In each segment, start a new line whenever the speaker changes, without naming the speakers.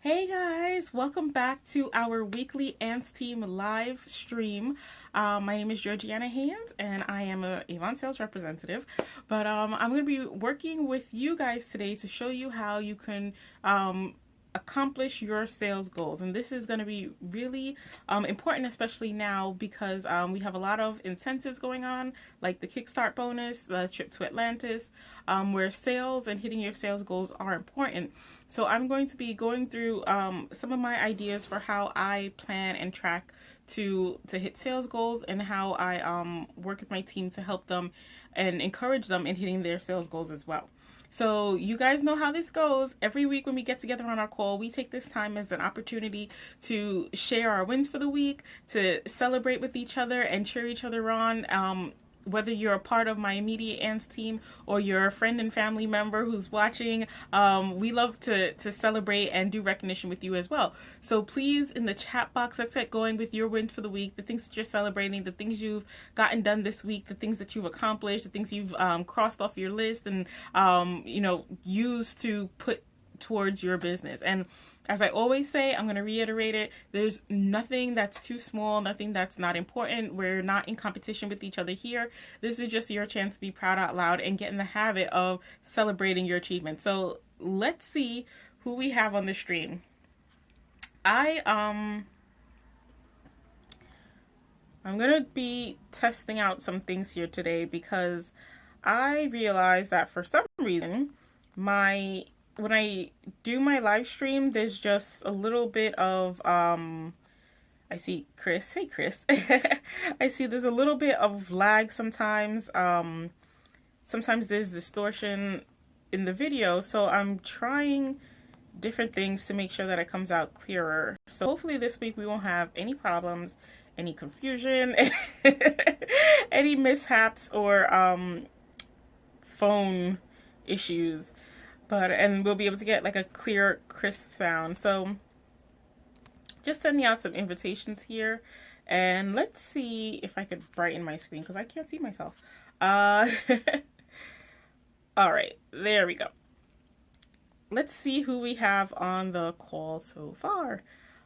Hey guys, welcome back to our weekly Ants Team live stream. My name is Georgiana Haynes and I am a Avon sales representative. But I'm going to be working with you guys today to show you how you can accomplish your sales goals. And this is going to be really important, especially now because we have a lot of incentives going on, like the Kickstart bonus, the trip to Atlantis, where sales and hitting your sales goals are important. So I'm going to be going through some of my ideas for how I plan and track to hit sales goals, and how I work with my team to help them and encourage them in hitting their sales goals as well. So you guys know how this goes. Every week when we get together on our call, we take this time as an opportunity to share our wins for the week, to celebrate with each other and cheer each other on. Whether you're a part of my immediate Ants team or you're a friend and family member who's watching, we love to celebrate and do recognition with you as well. So please, in the chat box, let's get going with your wins for the week, the things that you're celebrating, the things you've gotten done this week, the things that you've accomplished, the things you've crossed off your list and used to put towards your business. And as I always say, I'm going to reiterate it, there's nothing that's too small, nothing that's not important. We're not in competition with each other here. This is just your chance to be proud out loud and get in the habit of celebrating your achievements. So let's see who we have on the stream. I'm going to be testing out some things here today because I realized that for some reason when I do my live stream, there's just a little bit of I see Chris. Hey Chris. I see there's a little bit of lag sometimes. Sometimes there's distortion in the video, so I'm trying different things to make sure that it comes out clearer. So hopefully this week we won't have any problems, any confusion, any mishaps or phone issues. And we'll be able to get like a clear, crisp sound. So just sending out some invitations here, and let's see if I could brighten my screen because I can't see myself. All right, there we go. Let's see who we have on the call so far.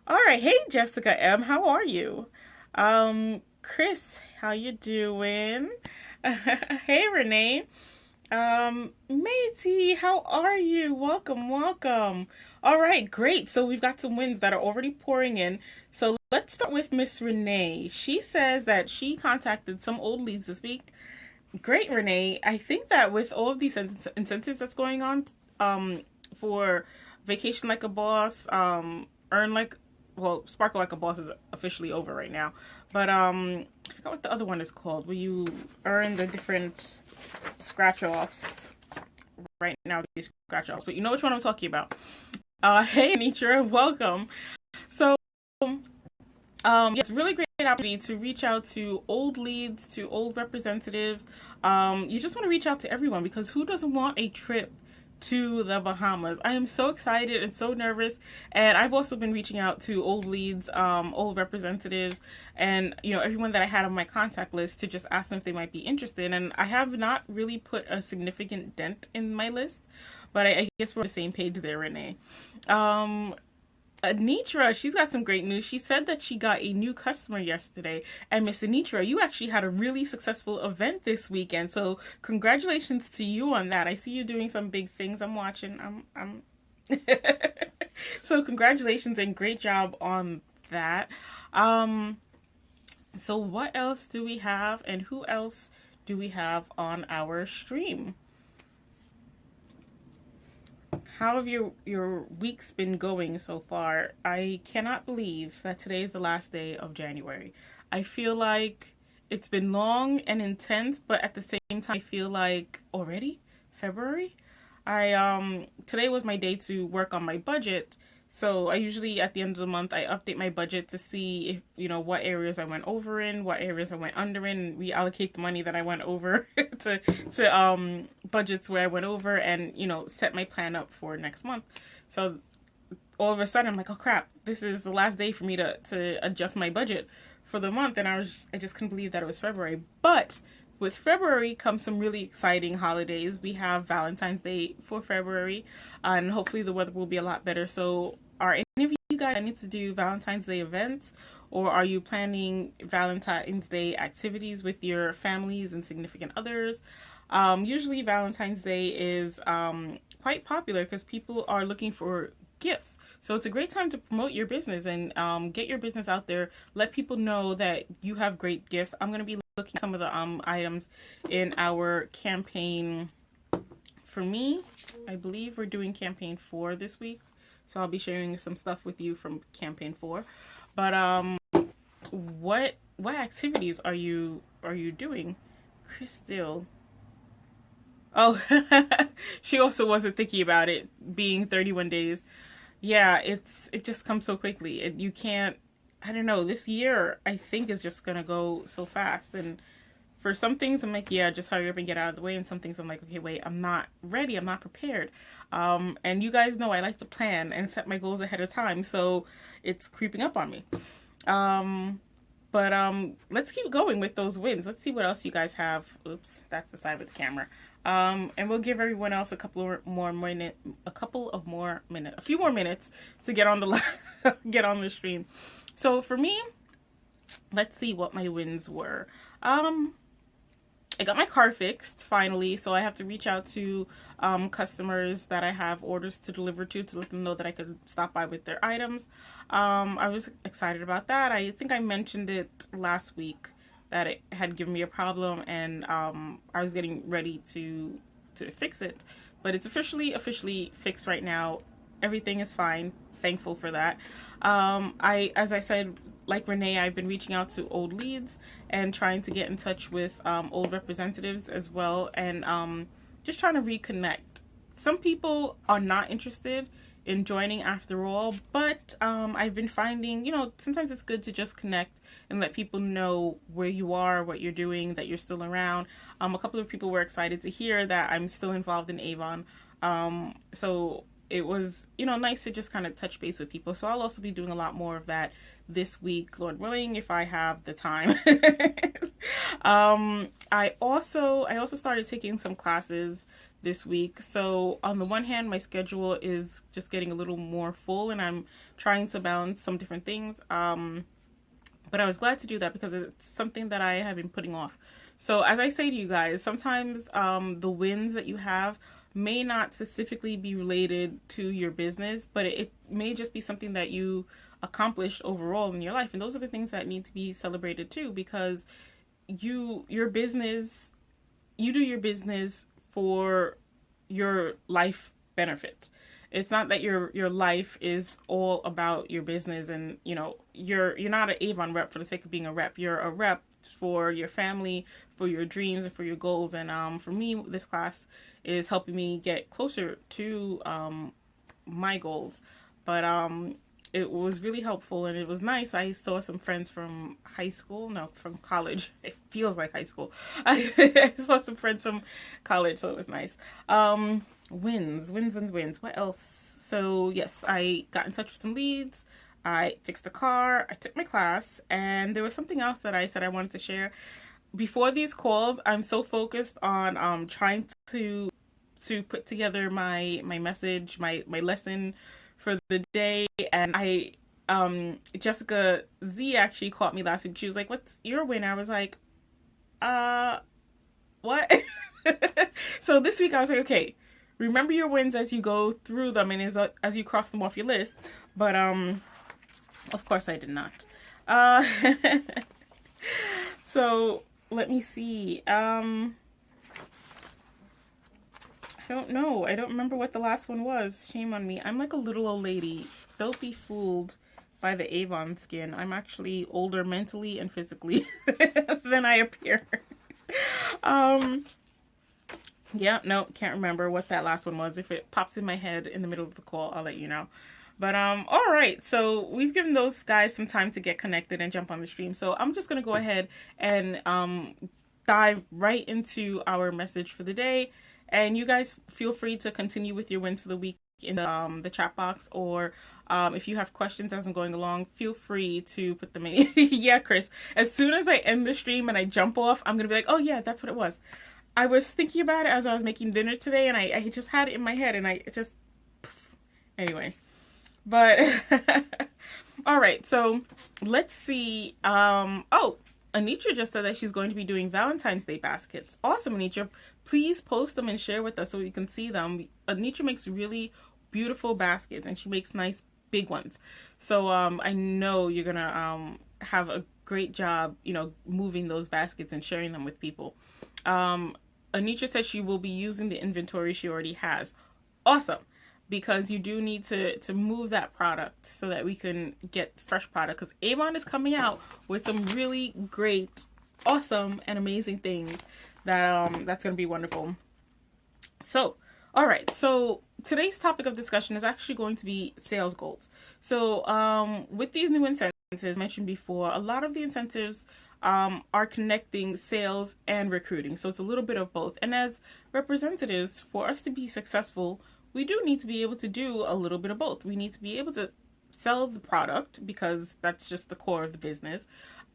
All right, hey Jessica M, how are you? Chris, how you doing? Hey Renee. Matey, how are you? Welcome, welcome. All right, great. So we've got some wins that are already pouring in. So let's start with Miss Renee. She says that she contacted some old leads this week. Great, Renee. I think that with all of these incentives that's going on, for Vacation Like a Boss, Sparkle Like a Boss is officially over right now. But I forgot what the other one is called, where you earn the different scratch-offs. Right now, these scratch-offs, but you know which one I'm talking about. Hey, Anitra, welcome. So, it's a really great opportunity to reach out to old leads, to old representatives. You just want to reach out to everyone, because who doesn't want a trip to the Bahamas? I am so excited and so nervous, and I've also been reaching out to old leads, old representatives, and everyone that I had on my contact list to just ask them if they might be interested. And I have not really put a significant dent in my list, but I guess we're on the same page there, Renee. Anitra, she's got some great news. She said that she got a new customer yesterday. And Miss Anitra, you actually had a really successful event this weekend. So congratulations to you on that. I see you doing some big things. I'm watching. I'm So congratulations and great job on that. So what else do we have, and who else do we have on our stream? How have your weeks been going so far? I cannot believe that today is the last day of January. I feel like it's been long and intense, but at the same time, I feel like already February. Today was my day to work on my budget. So I usually, at the end of the month, I update my budget to see if, what areas I went over in, what areas I went under in, and reallocate the money that I went over to budgets where I went over, and, set my plan up for next month. So all of a sudden, I'm like, oh crap, this is the last day for me to adjust my budget for the month. And I just couldn't believe that it was February. But with February comes some really exciting holidays. We have Valentine's Day for February, and hopefully the weather will be a lot better. So are any of you guys planning to do Valentine's Day events, or are you planning Valentine's Day activities with your families and significant others? Usually Valentine's Day is quite popular because people are looking for gifts. So it's a great time to promote your business and get your business out there. Let people know that you have great gifts. I'm going to be looking at some of the items in our campaign. For me, I believe we're doing campaign 4 this week. So I'll be sharing some stuff with you from campaign 4. But what activities are you doing? Crystal. Oh, she also wasn't thinking about it being 31 days. Yeah, it just comes so quickly. You can't, I don't know, this year I think is just gonna go so fast. And for some things I'm like, yeah, just hurry up and get out of the way. And some things I'm like, okay, wait, I'm not ready, I'm not prepared. And you guys know I like to plan and set my goals ahead of time, so it's creeping up on me. But let's keep going with those wins. Let's see what else you guys have. Oops, that's the side with the camera. And we'll give everyone else a few more minutes to get on the get on the stream. So for me, let's see what my wins were. I got my car fixed finally, so I have to reach out to customers that I have orders to deliver to let them know that I could stop by with their items. I was excited about that. I think I mentioned it last week that it had given me a problem, and I was getting ready to fix it. But it's officially fixed right now. Everything is fine. Thankful for that. As I said, like Renee, I've been reaching out to old leads and trying to get in touch with old representatives as well, and just trying to reconnect. Some people are not interested in joining after all, but I've been finding, sometimes it's good to just connect and let people know where you are, what you're doing, that you're still around. A couple of people were excited to hear that I'm still involved in Avon. So it was, nice to just kind of touch base with people. So I'll also be doing a lot more of that this week, Lord willing, if I have the time. I also started taking some classes this week. So on the one hand, my schedule is just getting a little more full, and I'm trying to balance some different things. But I was glad to do that because it's something that I have been putting off. So as I say to you guys, sometimes the wins that you have may not specifically be related to your business, but it may just be something that you accomplished overall in your life. And those are the things that need to be celebrated too, because you do your business for your life benefit. It's not that your life is all about your business, and you're not an Avon rep for the sake of being a rep. You're a rep for your family, for your dreams, and for your goals. And for me, this class is helping me get closer to my goals. But it was really helpful, and it was nice. I saw some friends from from college. It feels like high school. I saw some friends from college, so it was nice. Wins. What else? So yes, I got in touch with some leads. I fixed the car. I took my class, and there was something else that I said I wanted to share. Before these calls, I'm so focused on trying to put together my message, my lesson for the day. And Jessica Z actually caught me last week. She was like, "What's your win?" I was like, what? So this week I was like, okay, remember your wins as you go through them and as you cross them off your list. But of course I did not. So let me see. I don't know. I don't remember what the last one was. Shame on me. I'm like a little old lady. Don't be fooled by the Avon skin. I'm actually older mentally and physically than I appear. Yeah, no, can't remember what that last one was. If it pops in my head in the middle of the call, I'll let you know. But all right, so we've given those guys some time to get connected and jump on the stream. So I'm just gonna go ahead and dive right into our message for the day. And you guys feel free to continue with your wins for the week in the chat box, or if you have questions as I'm going along, feel free to put them in. Yeah, Chris, as soon as I end the stream and I jump off, I'm gonna be like, oh yeah, that's what it was. I was thinking about it as I was making dinner today, and I just had it in my head, and I just, anyway. But all right, so let's see. Oh, Anitra just said that she's going to be doing Valentine's Day baskets. Awesome, Anitra. Please post them and share with us so we can see them. Anitra makes really beautiful baskets, and she makes nice big ones. So I know you're gonna have a great job, moving those baskets and sharing them with people. Anitra said she will be using the inventory she already has. Awesome, because you do need to move that product so that we can get fresh product, because Avon is coming out with some really great, awesome, and amazing things that that's going to be wonderful. So, all right, so today's topic of discussion is actually going to be sales goals. So with these new incentives mentioned before, a lot of the incentives are connecting sales and recruiting, so it's a little bit of both. And as representatives, for us to be successful, we do need to be able to do a little bit of both. We need to be able to sell the product, because that's just the core of the business.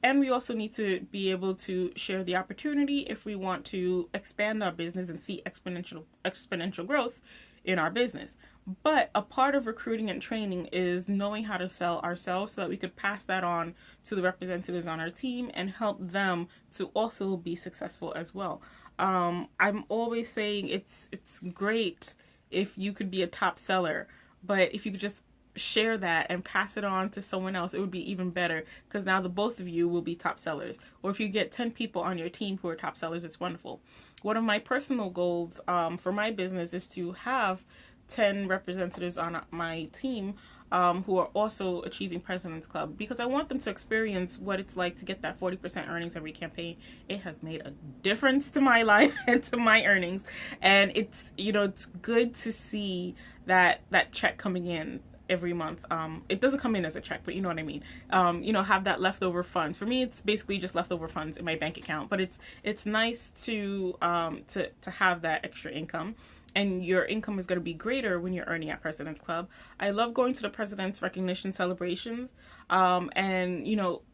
And we also need to be able to share the opportunity if we want to expand our business and see exponential growth in our business. But a part of recruiting and training is knowing how to sell ourselves so that we could pass that on to the representatives on our team and help them to also be successful as well. I'm always saying it's great if you could be a top seller, but if you could just share that and pass it on to someone else, it would be even better, because now the both of you will be top sellers. Or if you get 10 people on your team who are top sellers, it's wonderful. One of my personal goals for my business is to have 10 representatives on my team who are also achieving President's Club, because I want them to experience what it's like to get that 40% earnings every campaign. It has made a difference to my life and to my earnings, and it's it's good to see that check coming in every month. It doesn't come in as a check, but you know what I mean. Have that leftover funds. For me, it's basically just leftover funds in my bank account, but it's nice to have that extra income. And your income is going to be greater when you're earning at President's Club. I love going to the President's Recognition celebrations. And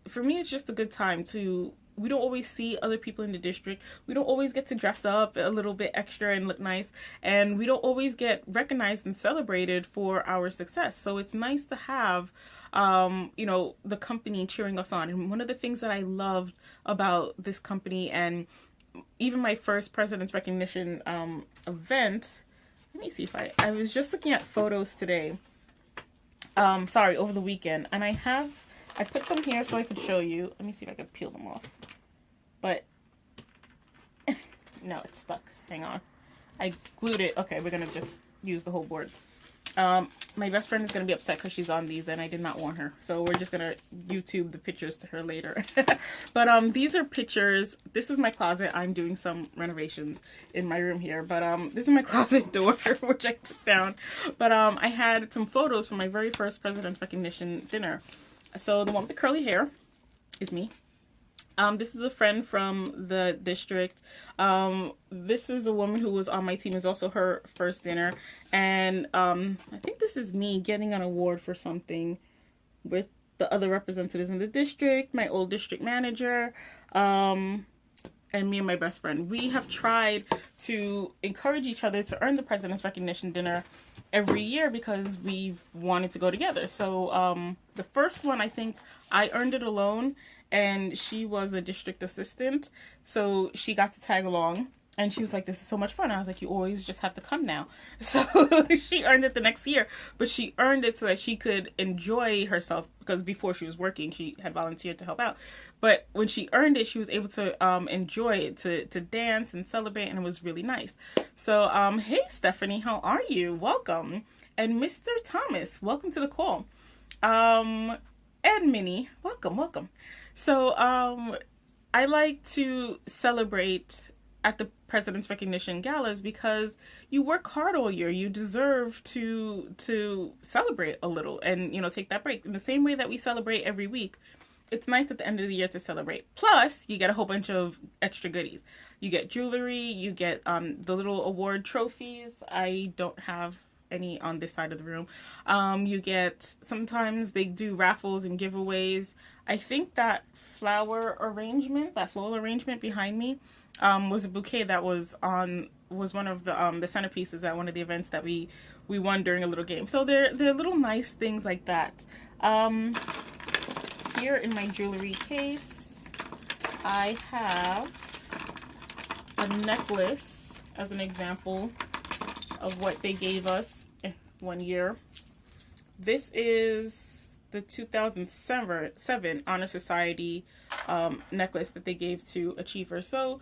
for me, it's just a good time to. We don't always see other people in the district. We don't always get to dress up a little bit extra and look nice. And we don't always get recognized and celebrated for our success. So it's nice to have, the company cheering us on. And one of the things that I loved about this company, and even my first President's Recognition event, let me see if I was just looking at photos today. Over the weekend. And I put them here so I could show you. Let me see if I can peel them off. But, no, it's stuck. Hang on. I glued it. Okay, we're going to just use the whole board. My best friend is going to be upset because she's on these and I did not want her. So we're just going to YouTube the pictures to her later. But these are pictures. This is my closet. I'm doing some renovations in my room here. But this is my closet door, which I took down. But I had some photos from my very first President's Recognition dinner. So the one with the curly hair is me. This is a friend from the district. This is a woman who was on my team. It's also her first dinner. And I think this is me getting an award for something with the other representatives in the district, my old district manager, and me and my best friend. We have tried to encourage each other to earn the President's Recognition dinner every year because we've wanted to go together. So the first one, I think I earned it alone, and she was a district assistant, so she got to tag along. And she was like, this is so much fun. I was like, you always just have to come now. So she earned it the next year. But she earned it so that she could enjoy herself, because before she was working, she had volunteered to help out. But when she earned it, she was able to enjoy it, to dance and celebrate, and it was really nice. So, hey, Stephanie, how are you? Welcome. And Mr. Thomas, welcome to the call. And Minnie, welcome. So, I like to celebrate at the President's Recognition galas because you work hard all year. You deserve to celebrate a little and, take that break. In the same way that we celebrate every week, it's nice at the end of the year to celebrate. Plus, you get a whole bunch of extra goodies. You get jewelry, you get the little award trophies. I don't have any on this side of the room. You get, sometimes they do raffles and giveaways. I think that floral arrangement behind me was a bouquet that was one of the centerpieces at one of the events that we we won during a little game. So they're little nice things like that. Here in my jewelry case, I have a necklace as an example of what they gave us one year. This is the 2007 Honor Society necklace that they gave to Achievers. So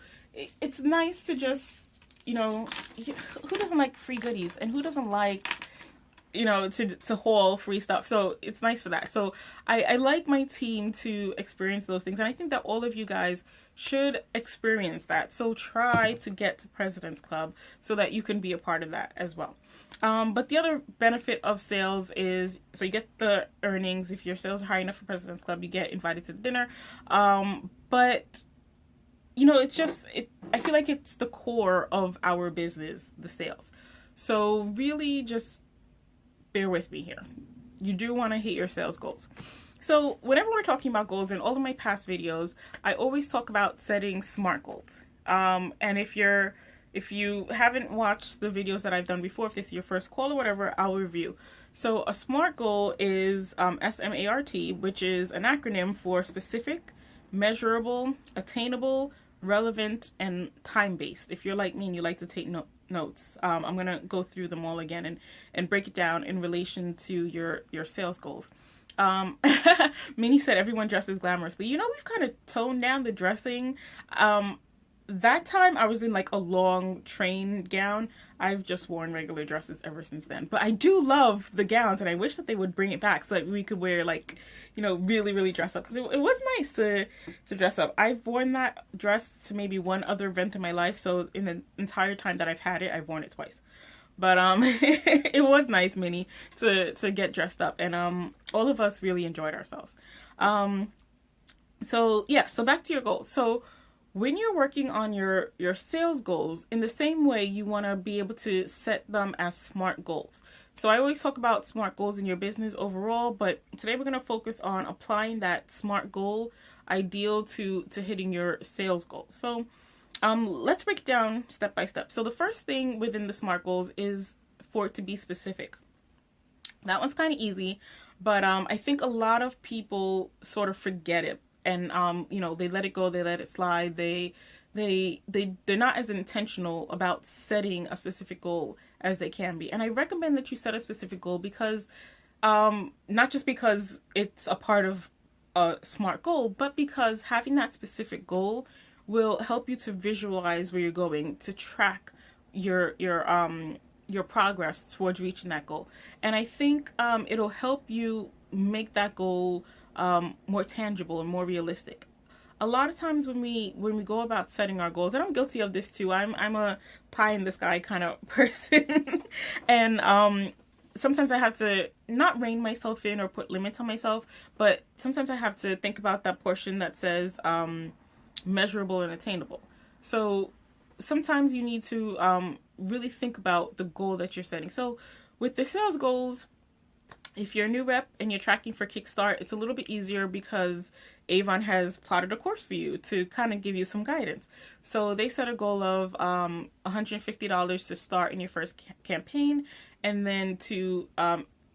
it's nice to just, you know, who doesn't like free goodies, and who doesn't like, you know, to haul free stuff. So it's nice for that. So I like my team to experience those things, and I think that all of you guys should experience that. So try to get to President's Club so that you can be a part of that as well. But the other benefit of sales is, so you get the earnings. If your sales are high enough for President's Club, you get invited to dinner. But you know, it's just, I feel like it's the core of our business, the sales. So really just bear with me here. You do want to hit your sales goals. So whenever we're talking about goals, in all of my past videos, I always talk about setting SMART goals. And if you haven't watched the videos that I've done before, if this is your first call or whatever, I'll review. So a SMART goal is SMART, which is an acronym for specific, measurable, attainable, relevant, and time-based. If you're like me and you like to take notes, I'm going to go through them all again and break it down in relation to your sales goals. Minnie said everyone dresses glamorously. You know, we've kind of toned down the dressing. That time I was in like a long train gown. I've just worn regular dresses ever since then. But I do love the gowns, and I wish that they would bring it back so that we could wear, like, you know, really, really dress up. Because it was nice to dress up. I've worn that dress to maybe one other event in my life. So in the entire time that I've had it, I've worn it twice. But it was nice, Minnie, to get dressed up. And all of us really enjoyed ourselves. So yeah, so back to your goals. So when you're working on your sales goals, in the same way, you want to be able to set them as SMART goals. So I always talk about SMART goals in your business overall, but today we're going to focus on applying that SMART goal ideal to hitting your sales goals. So let's break it down step by step. So the first thing within the SMART goals is for it to be specific. That one's kind of easy, but I think a lot of people sort of forget it. And, you know, they let it go, they let it slide, they're not as intentional about setting a specific goal as they can be. And I recommend that you set a specific goal because, not just because it's a part of a SMART goal, but because having that specific goal will help you to visualize where you're going, to track your progress towards reaching that goal. And I think, it'll help you make that goal more tangible and more realistic. A lot of times when we go about setting our goals, and I'm guilty of this too, I'm a pie in the sky kind of person, and sometimes I have to not rein myself in or put limits on myself, but sometimes I have to think about that portion that says measurable and attainable. So sometimes you need to really think about the goal that you're setting. So with the sales goals, if you're a new rep and you're tracking for Kickstart, it's a little bit easier because Avon has plotted a course for you to kind of give you some guidance. So they set a goal of $150 to start in your first campaign, and then to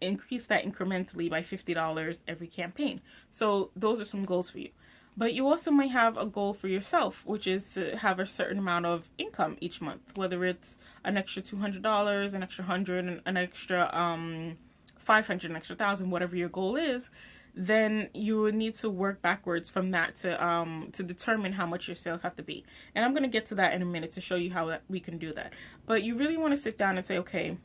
increase that incrementally by $50 every campaign. So those are some goals for you. But you also might have a goal for yourself, which is to have a certain amount of income each month, whether it's an extra $200, an extra $100, an extra $500, an extra $1,000, whatever your goal is. Then you would need to work backwards from that to determine how much your sales have to be. And I'm going to get to that in a minute to show you how we can do that. But you really want to sit down and say, okay,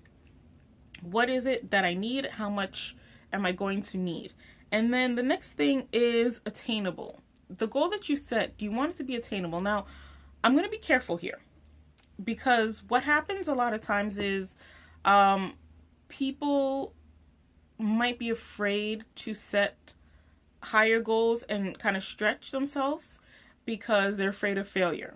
what is it that I need? How much am I going to need? And then the next thing is attainable. The goal that you set, do you want it to be attainable? Now, I'm going to be careful here, because what happens a lot of times is people might be afraid to set higher goals and kind of stretch themselves because they're afraid of failure.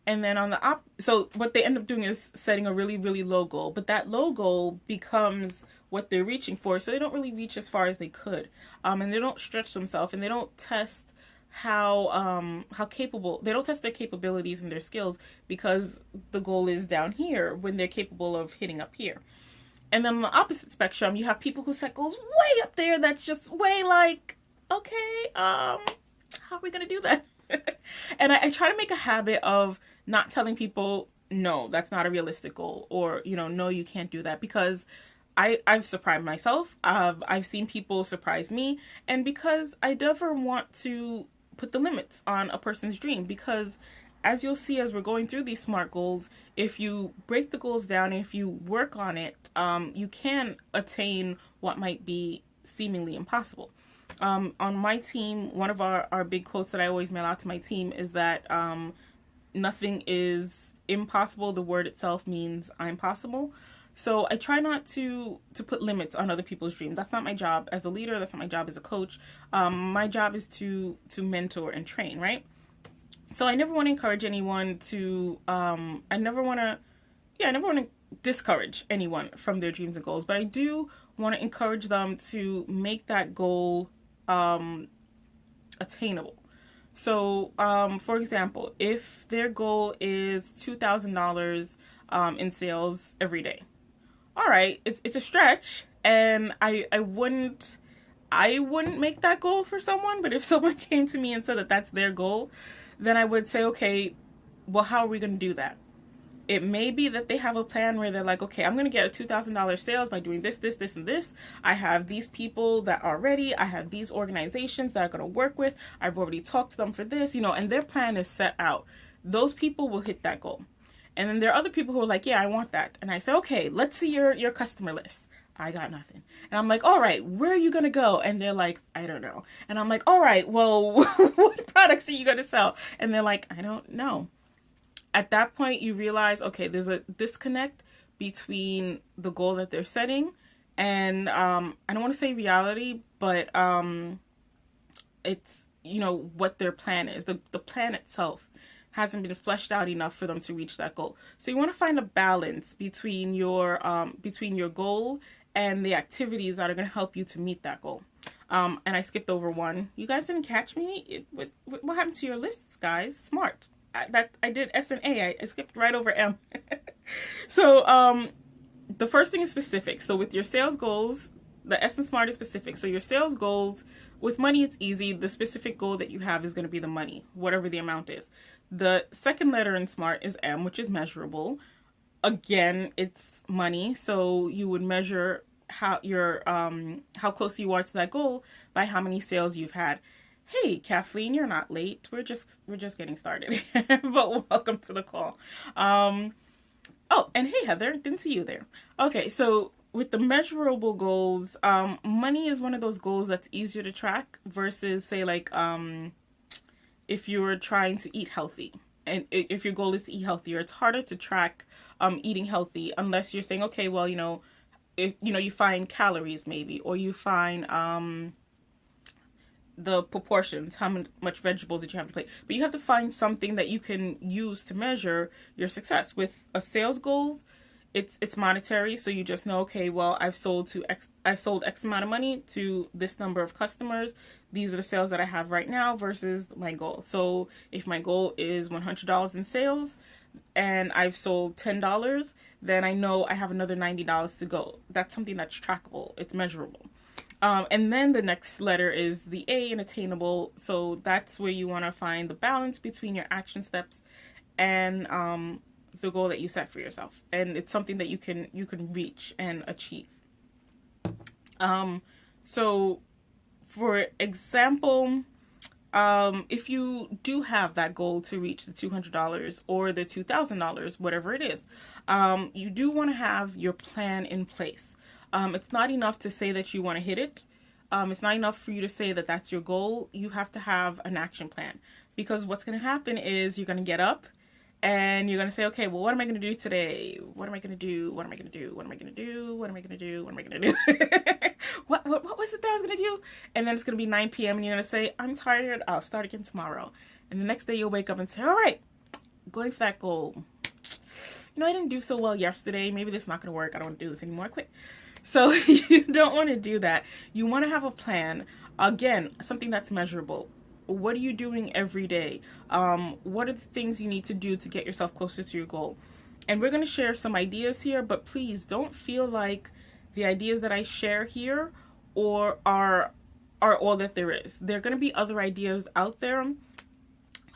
And then on the so what they end up doing is setting a really, really low goal, but that low goal becomes what they're reaching for. So they don't really reach as far as they could. And they don't stretch themselves, and they don't test how capable, they don't test their capabilities and their skills, because the goal is down here when they're capable of hitting up here. And then on the opposite spectrum, you have people who set goals way up there that's just way like, okay, how are we going to do that? And I try to make a habit of not telling people, no, that's not a realistic goal, or, no, you can't do that, because I've surprised myself. I've seen people surprise me, and because I never want to put the limits on a person's dream, because as you'll see as we're going through these SMART goals, if you break the goals down, if you work on it, you can attain what might be seemingly impossible. On my team, one of our big quotes that I always mail out to my team is that nothing is impossible. The word itself means I'm possible. So I try not to put limits on other people's dreams. That's not my job as a leader. That's not my job as a coach. My job is to mentor and train, right? So I never want to encourage anyone to, I never want to discourage anyone from their dreams and goals, but I do want to encourage them to make that goal attainable. So, for example, if their goal is $2,000 in sales every day, all right, it's a stretch, and I wouldn't make that goal for someone. But if someone came to me and said that that's their goal, then I would say, okay, well, how are we going to do that? It may be that they have a plan where they're like, okay, I'm going to get a $2,000 sales by doing this, this, this, and this. I have these people that are ready. I have these organizations that I'm going to work with. I've already talked to them for this, and their plan is set out. Those people will hit that goal. And then there are other people who are like, yeah, I want that. And I say, okay, let's see your customer list. I got nothing. And I'm like, all right, where are you going to go? And they're like, I don't know. And I'm like, all right, well, what products are you going to sell? And they're like, I don't know. At that point, you realize, okay, there's a disconnect between the goal that they're setting and I don't want to say reality, but it's, what their plan is. The plan itself hasn't been fleshed out enough for them to reach that goal. So you want to find a balance between your goal and the activities that are going to help you to meet that goal. And I skipped over one. You guys didn't catch me? What happened to your lists, guys? Smart. I did S and A. I skipped right over M. So the first thing is specific. So with your sales goals, the S and SMART is specific. So your sales goals, with money, it's easy. The specific goal that you have is going to be the money, whatever the amount is. The second letter in SMART is M, which is measurable. Again, it's money. So you would measure how close you are to that goal by how many sales you've had. Hey, Kathleen, you're not late. We're just getting started, but welcome to the call. Oh, and hey, Heather, didn't see you there. Okay, so with the measurable goals, money is one of those goals that's easier to track versus, say, like, if you're trying to eat healthy. And if your goal is to eat healthier, it's harder to track eating healthy unless you're saying, okay, well, if you find calories maybe, or you find the proportions, how much vegetables that you have to plate. But you have to find something that you can use to measure your success. With a sales goal, it's monetary, so you just know, okay, well, I've sold X amount of money to this number of customers. These are the sales that I have right now versus my goal. So if my goal is $100 in sales and I've sold $10, then I know I have another $90 to go. That's something that's trackable. It's measurable. And then the next letter is the A in attainable. So that's where you want to find the balance between your action steps and the goal that you set for yourself. And it's something that you can reach and achieve. So for example, if you do have that goal to reach the $200 or the $2,000, whatever it is, you do want to have your plan in place. It's not enough to say that you want to hit it. It's not enough for you to say that that's your goal. You have to have an action plan, because what's going to happen is you're going to get up and you're going to say, okay, well, what am I going to do today? What am I going to do? What am I going to do? What am I going to do? What am I going to do? What am I going to do? What was it that I was going to do? And then it's going to be 9 p.m. and you're going to say, I'm tired. I'll start again tomorrow. And the next day you'll wake up and say, all right, going for that goal. I didn't do so well yesterday. Maybe this is not going to work. I don't want to do this anymore. I quit. So you don't want to do that. You want to have a plan. Again, something that's measurable. What are you doing every day? What are the things you need to do to get yourself closer to your goal? And we're going to share some ideas here, but please don't feel like the ideas that I share here or are all that there is. There are going to be other ideas out there.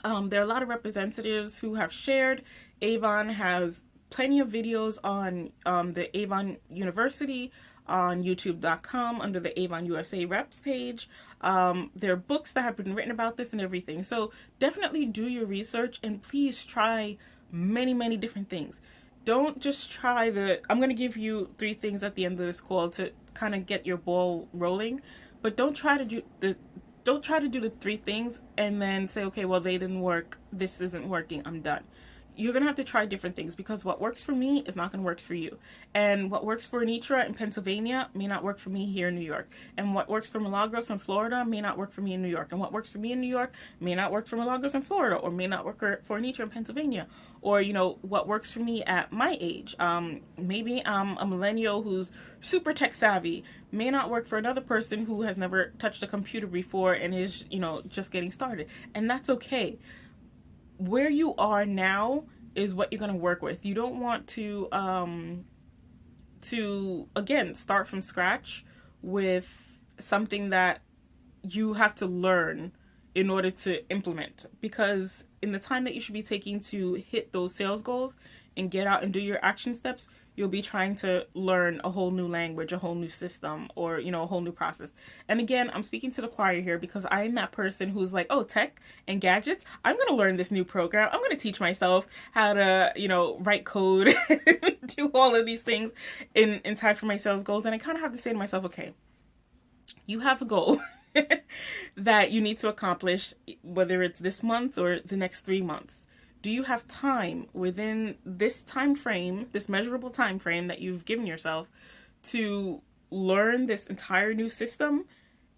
There are a lot of representatives who have shared. Avon has plenty of videos on the Avon University on youtube.com under the Avon USA Reps page. There are books that have been written about this and everything. So definitely do your research and please try many, many different things. Don't just try I'm going to give you 3 things at the end of this call to kind of get your ball rolling, but don't try to do the 3 things and then say, okay, well, they didn't work. This isn't working. I'm done. You're going to have to try different things because what works for me is not going to work for you. And what works for Anitra in Pennsylvania may not work for me here in New York. And what works for Milagros in Florida may not work for me in New York. And what works for me in New York may not work for Milagros in Florida or may not work for Anitra in Pennsylvania. Or, what works for me at my age. Maybe I'm a millennial who's super tech savvy. May not work for another person who has never touched a computer before and is, just getting started. And that's okay. Where you are now is what you're going to work with. You don't want to again start from scratch with something that you have to learn in order to implement, because in the time that you should be taking to hit those sales goals and get out and do your action steps, you'll be trying to learn a whole new language, a whole new system, or, a whole new process. And again, I'm speaking to the choir here because I'm that person who's like, oh, tech and gadgets, I'm going to learn this new program. I'm going to teach myself how to, write code, do all of these things in time for my sales goals. And I kind of have to say to myself, okay, you have a goal that you need to accomplish, whether it's this month or the next 3 months. Do you have time within this time frame, this measurable time frame that you've given yourself, to learn this entire new system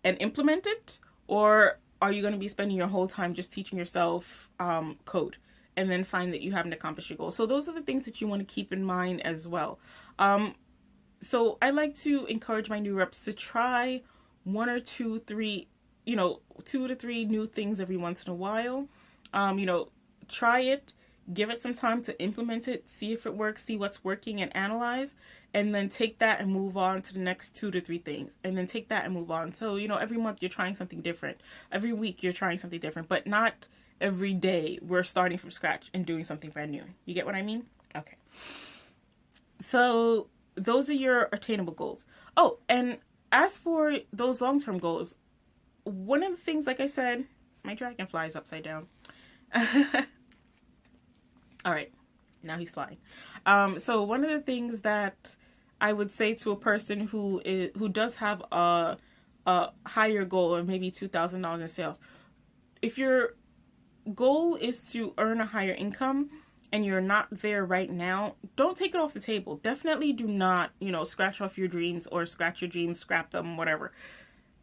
and implement it? Or are you going to be spending your whole time just teaching yourself code and then find that you haven't accomplished your goal? So those are the things that you want to keep in mind as well. So I like to encourage my new reps to try 1 or 2, 3, 2 to 3 new things every once in a while. Try it, give it some time to implement it, see if it works, see what's working and analyze, and then take that and move on to the next 2 to 3 things, and then take that and move on. So, every month you're trying something different. Every week you're trying something different, but not every day we're starting from scratch and doing something brand new. You get what I mean? Okay. So those are your attainable goals. Oh, and as for those long-term goals, one of the things, like I said, my dragonfly is upside down. All right, now he's flying. So one of the things that I would say to a person who does have a higher goal, or maybe $2,000 in sales, if your goal is to earn a higher income and you're not there right now, don't take it off the table. Definitely do not, scratch off your dreams or scratch your dreams, scrap them, whatever.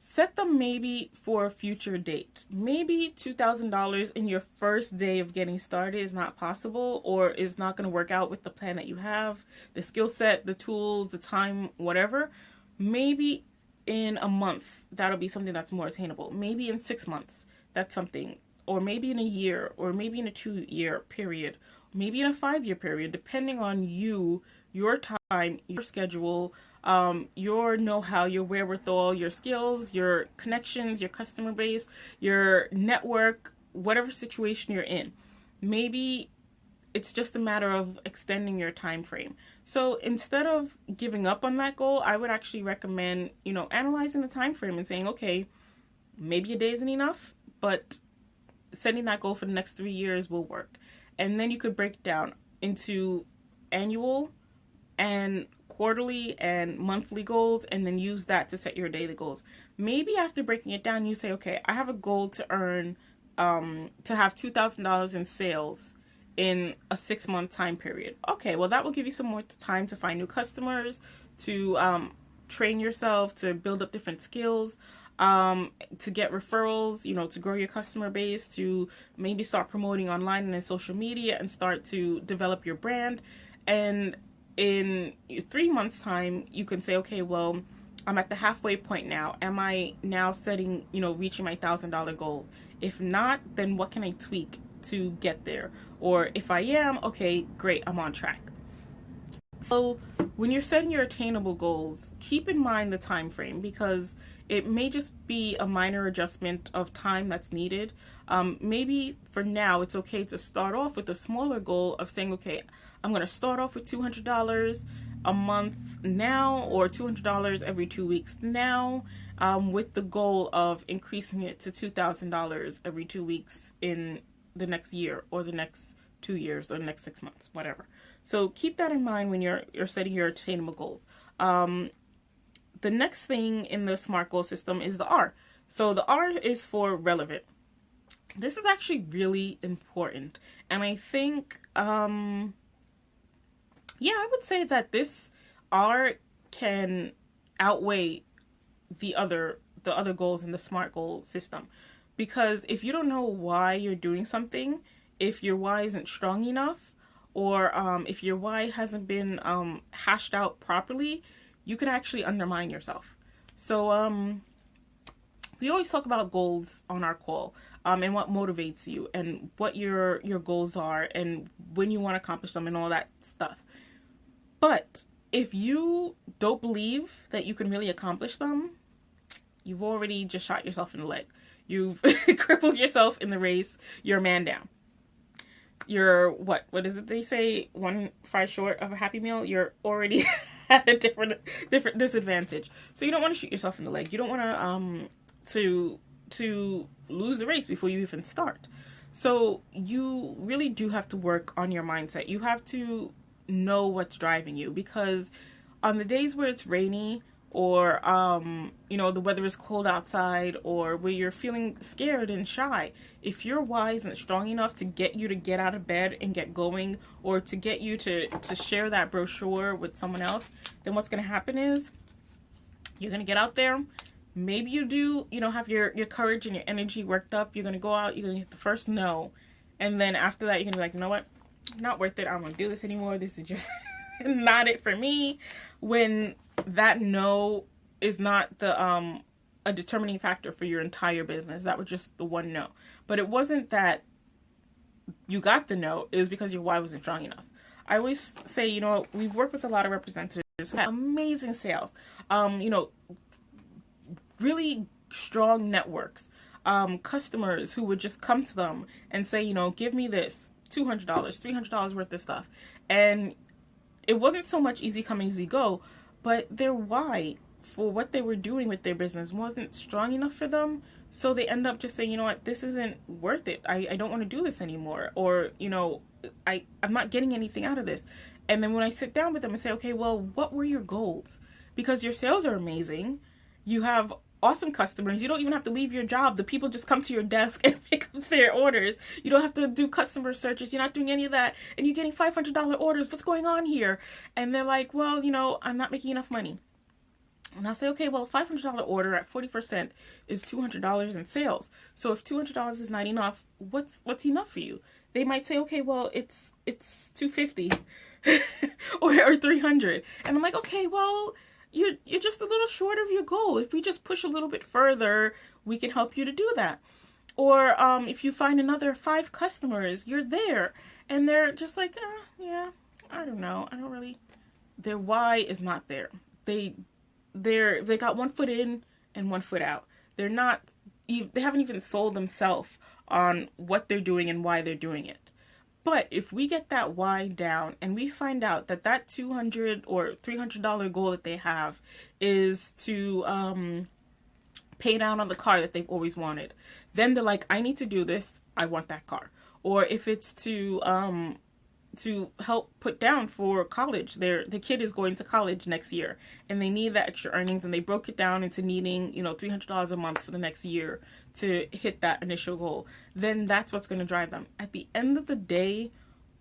Set them maybe for a future date. Maybe $2,000 in your first day of getting started is not possible, or is not going to work out with the plan that you have, the skill set, the tools, the time, whatever. Maybe in a month, that'll be something that's more attainable. Maybe in 6 months, that's something. Or maybe in a year, or maybe in a 2-year period, maybe in a 5-year period, depending on you, your time, your schedule, your know-how, your wherewithal, your skills, your connections, your customer base, your network, whatever situation you're in. Maybe it's just a matter of extending your time frame. So instead of giving up on that goal, I would actually recommend, analyzing the time frame and saying, okay, maybe a day isn't enough, but setting that goal for the next 3 years will work. And then you could break it down into annual and quarterly and monthly goals, and then use that to set your daily goals. Maybe after breaking it down, you say, okay, I have a goal to earn, to have $2,000 in sales in a 6-month time period. Okay, well, that will give you some more time to find new customers, to train yourself, to build up different skills, to get referrals, to grow your customer base, to maybe start promoting online and in social media and start to develop your brand. And in 3 months time, you can say, okay, well, I'm at the halfway point now. Am I now setting, reaching my $1,000 goal? If not, then what can I tweak to get there? Or if I am, okay, great, I'm on track. So when you're setting your attainable goals, keep in mind the time frame, because it may just be a minor adjustment of time that's needed. Maybe for now it's okay to start off with a smaller goal of saying, okay, I'm going to start off with $200 a month now, or $200 every 2 weeks now, with the goal of increasing it to $2,000 every 2 weeks in the next year, or the next 2 years, or the next 6 months, whatever. So keep that in mind when you're setting your attainable goals. The next thing in the SMART goal system is the R. So the R is for relevant. This is actually really important, and I think I would say that this R can outweigh the other goals in the SMART goal system, because if you don't know why you're doing something, if your why isn't strong enough, or if your why hasn't been hashed out properly, you can actually undermine yourself. So we always talk about goals on our call, and what motivates you, and what your goals are, and when you want to accomplish them, and all that stuff. But if you don't believe that you can really accomplish them, you've already just shot yourself in the leg. You've crippled yourself in the race. You're a man down. You're what is it they say, one fry short of a Happy Meal? You're already at a different disadvantage. So you don't want to shoot yourself in the leg. You don't want to lose the race before you even start. So you really do have to work on your mindset. You have to know what's driving you, because on the days where it's rainy, or the weather is cold outside, or where you're feeling scared and shy, if your why isn't strong enough to get out of bed and get going, or to get you to share that brochure with someone else, then what's going to happen is you're going to get out there. Maybe you do, have your courage and your energy worked up. You're going to go out, you're going to get the first no, and then after that you're going to be like, you know what, not worth it, I don't want to do this anymore, this is just not it for me. When that no is not the a determining factor for your entire business. That was just the one no. But it wasn't that you got the no, it was because your why wasn't strong enough. I always say, we've worked with a lot of representatives who have amazing sales, really strong networks, customers who would just come to them and say, give me this $200, $300 worth of stuff. And it wasn't so much easy come, easy go, but their why for what they were doing with their business wasn't strong enough for them. So they end up just saying, you know what, this isn't worth it. I don't want to do this anymore. Or, I'm not getting anything out of this. And then when I sit down with them and say, okay, well, what were your goals? Because your sales are amazing. You have awesome customers. You don't even have to leave your job. The people just come to your desk and pick up their orders. You don't have to do customer searches. You're not doing any of that. And you're getting $500 orders. What's going on here? And they're like, well, I'm not making enough money. And I'll say, okay, well, a $500 order at 40% is $200 in sales. So if $200 is not enough, what's enough for you? They might say, okay, well, it's $250 or $300. And I'm like, okay, well, you're just a little short of your goal. If we just push a little bit further, we can help you to do that. Or if you find another 5 customers, you're there, and they're just like, yeah, I don't know, I don't really. Their why is not there. They got one foot in and one foot out. They haven't even sold themselves on what they're doing and why they're doing it. But if we get that why down, and we find out that $200 or $300 goal that they have is to pay down on the car that they've always wanted, then they're like, I need to do this, I want that car. Or if it's to help put down for college, the kid is going to college next year, and they need that extra earnings, and they broke it down into needing $300 a month for the next year to hit that initial goal, then that's what's going to drive them. At the end of the day,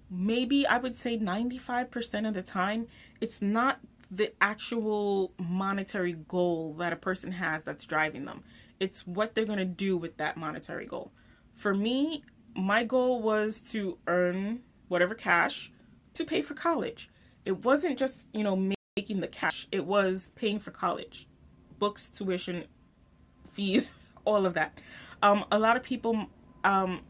maybe I would say 95% of the time, it's not the actual monetary goal that a person has that's driving them. It's what they're going to do with that monetary goal. For me, my goal was to earn whatever cash to pay for college. It wasn't just, making the cash. It was paying for college, books, tuition, fees, all of that. A lot of people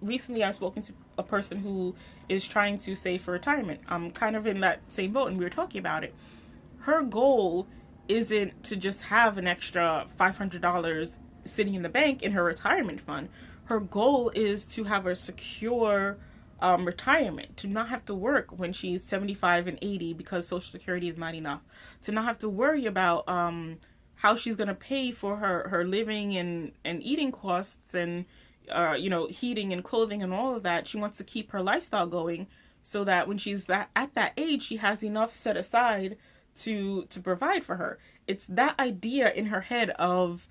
recently I've spoken to a person who is trying to save for retirement. I'm kind of in that same boat, and we were talking about it. Her goal isn't to just have an extra $500 sitting in the bank in her retirement fund. Her goal is to have a secure retirement, to not have to work when she's 75 and 80 because Social Security is not enough, to not have to worry about how she's going to pay for her living and eating costs and heating and clothing and all of that. She wants to keep her lifestyle going so that when she's at that age, she has enough set aside to provide for her. It's that idea in her head of,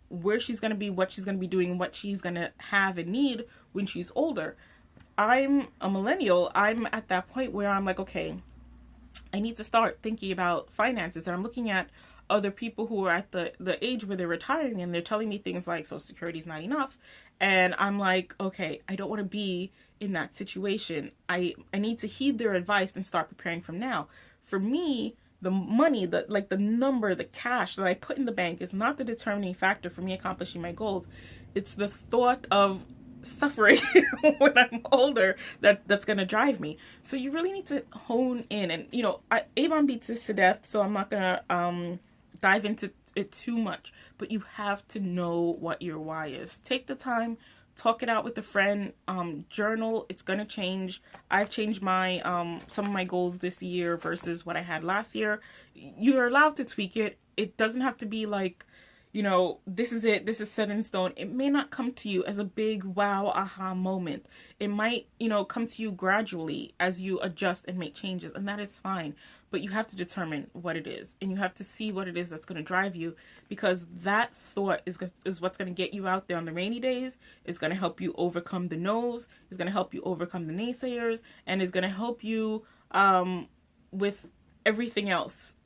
where she's going to be, what she's going to be doing, what she's going to have and need when she's older. I'm a millennial. I'm at that point where I'm like, okay, I need to start thinking about finances. And I'm looking at other people who are at the age where they're retiring, and they're telling me things like Social Security is not enough. And I'm like, okay, I don't want to be in that situation. I need to heed their advice and start preparing from now. For me, the money, the number, the cash that I put in the bank is not the determining factor for me accomplishing my goals. It's the thought of suffering when I'm older that's gonna drive me. So you really need to hone in, and Avon beats this to death, so I'm not gonna dive into it too much. But you have to know what your why is. Take the time, talk it out with a friend, journal. It's gonna change. I've changed my some of my goals this year versus what I had last year. You're allowed to tweak it. It doesn't have to be like, this is it, this is set in stone. It may not come to you as a big wow aha moment. It might, come to you gradually as you adjust and make changes, and that is fine. But you have to determine what it is, and you have to see what it is that's going to drive you, because that thought is what's going to get you out there on the rainy days. It's going to help you overcome the no's. It's going to help you overcome the naysayers, and it's going to help you with everything else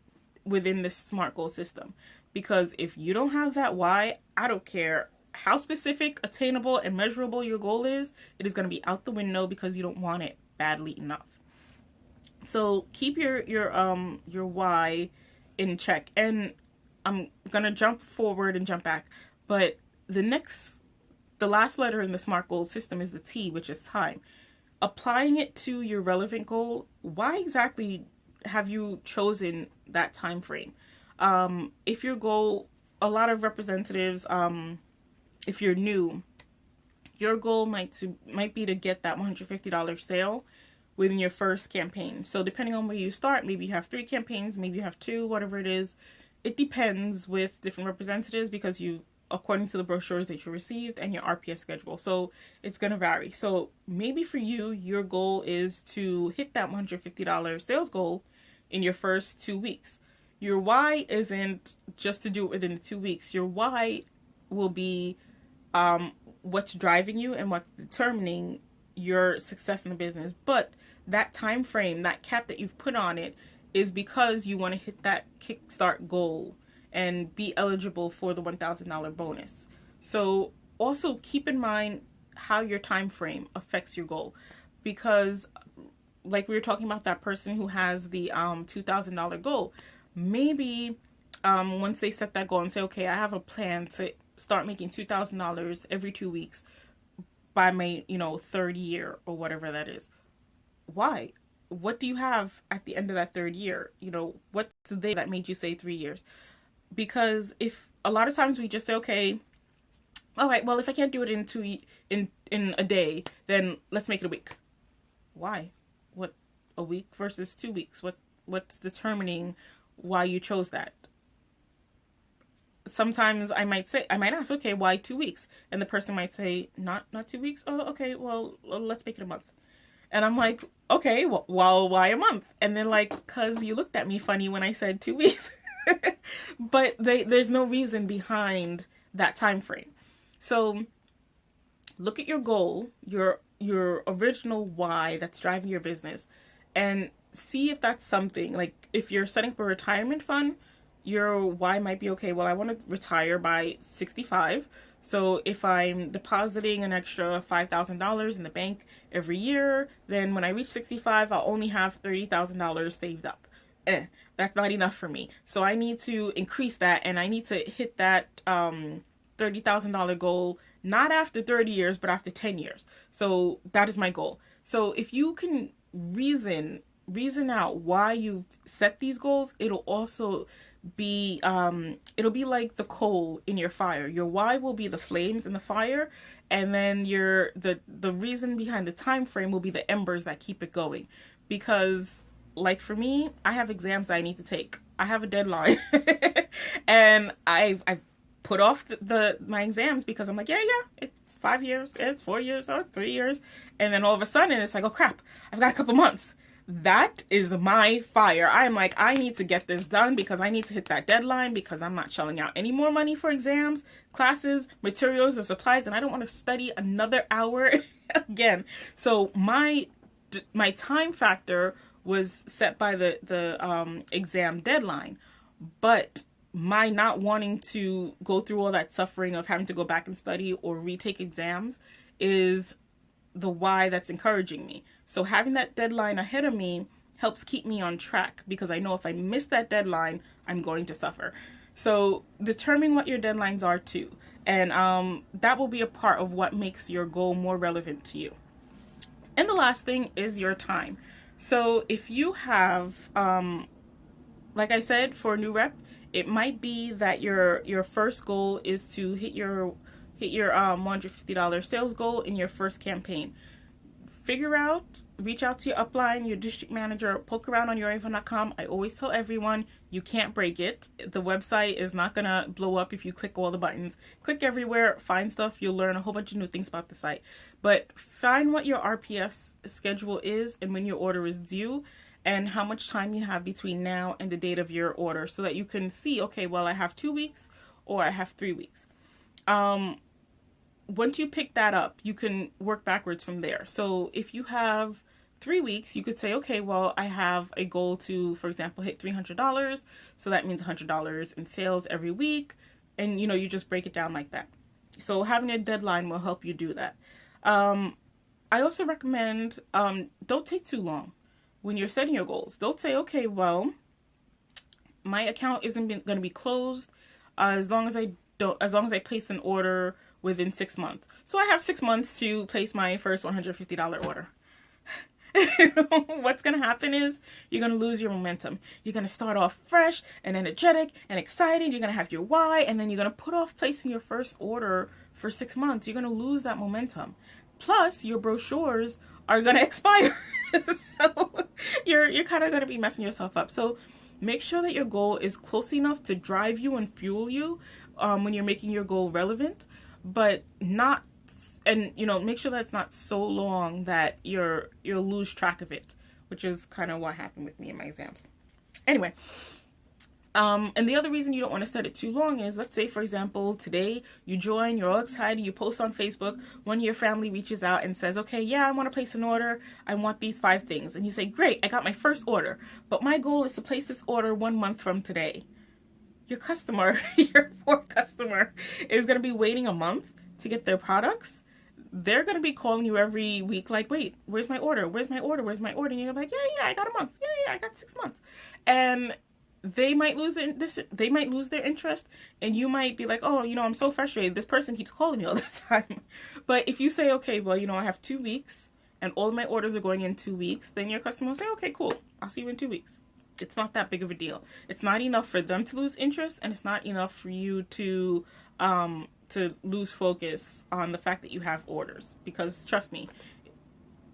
within this SMART goal system. Because if you don't have that why, I don't care how specific, attainable, and measurable your goal is, it is going to be out the window because you don't want it badly enough. So keep your why in check. And I'm going to jump forward and jump back. But the last letter in the SMART goal system is the T, which is time. Applying it to your relevant goal, why exactly have you chosen that time frame? If your goal, a lot of representatives, if you're new, your goal might be to get that $150 sale within your first campaign. So depending on where you start, maybe you have 3 campaigns, maybe you have 2, whatever it is. It depends with different representatives because according to the brochures that you received and your RPS schedule. So it's going to vary. So maybe for you, your goal is to hit that $150 sales goal in your first 2 weeks. Your why isn't just to do it within the 2 weeks. Your why will be what's driving you and what's determining your success in the business. But that time frame, that cap that you've put on it, is because you want to hit that kickstart goal and be eligible for the $1,000 bonus. So also keep in mind how your time frame affects your goal, because like we were talking about that person who has the $2,000 goal. Maybe once they set that goal and say, okay, I have a plan to start making $2,000 every 2 weeks by my, third year or whatever that is. Why? What do you have at the end of that third year? What's the day that made you say 3 years? Because if a lot of times we just say, okay, all right, well, if I can't do it in a day, then let's make it a week. Why? What, a week versus 2 weeks? What's determining why you chose that? Sometimes I might ask, okay, why 2 weeks? And the person might say, not 2 weeks. Oh, okay, well, let's make it a month. And I'm like, okay, well, why a month? And they're like, cause you looked at me funny when I said 2 weeks. But there's no reason behind that time frame. So look at your goal, your original why that's driving your business, and see if that's something, like if you're setting up a retirement fund, your why might be, okay, well, I want to retire by 65. So if I'm depositing an extra $5,000 in the bank every year, then when I reach 65, I'll only have $30,000 saved up. That's not enough for me. So I need to increase that, and I need to hit that $30,000 goal, not after 30 years, but after 10 years. So that is my goal. So if you can reason out why you've set these goals, it'll also be it'll be like the coal in your fire. Your why will be the flames in the fire, and then the reason behind the time frame will be the embers that keep it going. Because like for me, I have exams that I need to take. I have a deadline. And I've put off my exams because I'm like, yeah, it's 5 years, it's 4 years, or 3 years. And then all of a sudden it's like, oh crap, I've got a couple months. That is my fire. I'm like, I need to get this done because I need to hit that deadline, because I'm not shelling out any more money for exams, classes, materials, or supplies, and I don't want to study another hour again. So my time factor was set by the exam deadline, but my not wanting to go through all that suffering of having to go back and study or retake exams is the why that's encouraging me. So having that deadline ahead of me helps keep me on track, because I know if I miss that deadline, I'm going to suffer. So determine what your deadlines are too. And that will be a part of what makes your goal more relevant to you. And the last thing is your time. So if you have, like I said, for a new rep, it might be that your first goal is to hit your $150 sales goal in your first campaign. Reach out to your upline, your district manager, poke around on youravon.com. I always tell everyone, you can't break it. The website is not gonna blow up if you click all the buttons. Click everywhere, find stuff, you'll learn a whole bunch of new things about the site. But find what your RPS schedule is and when your order is due, and how much time you have between now and the date of your order, so that you can see, okay, well, I have 2 weeks or I have 3 weeks. Once you pick that up, you can work backwards from there. So if you have 3 weeks, you could say, okay, well, I have a goal to, for example, hit $300. So that means $100 in sales every week. And, you just break it down like that. So having a deadline will help you do that. I also recommend, don't take too long when you're setting your goals. Don't say, okay, well, my account isn't going to be closed as long as I place an order within 6 months. So I have 6 months to place my first $150 order. What's going to happen is you're going to lose your momentum. You're going to start off fresh and energetic and excited. You're going to have your why, and then you're going to put off placing your first order for 6 months. You're going to lose that momentum. Plus, your brochures are going to expire. So you're kind of going to be messing yourself up. So make sure that your goal is close enough to drive you and fuel you when you're making your goal relevant, but not, and make sure that it's not so long that you'll lose track of it, which is kind of what happened with me in my exams. Anyway, and the other reason you don't want to set it too long is, let's say, for example, today you join, you're all excited, you post on Facebook, one of your family reaches out and says, okay, yeah, I want to place an order, I want these 5 things. And you say, great, I got my first order, but my goal is to place this order 1 month from today. Your customer, your poor customer, is going to be waiting a month to get their products. They're going to be calling you every week like, wait, where's my order? Where's my order? Where's my order? And you're like, yeah, I got a month. Yeah, I got 6 months. And they might lose their interest, and you might be like, oh, I'm so frustrated. This person keeps calling me all the time. But if you say, okay, well, I have 2 weeks and all of my orders are going in 2 weeks, then your customer will say, okay, cool, I'll see you in 2 weeks. It's not that big of a deal. It's not enough for them to lose interest, and it's not enough for you to lose focus on the fact that you have orders. Because trust me,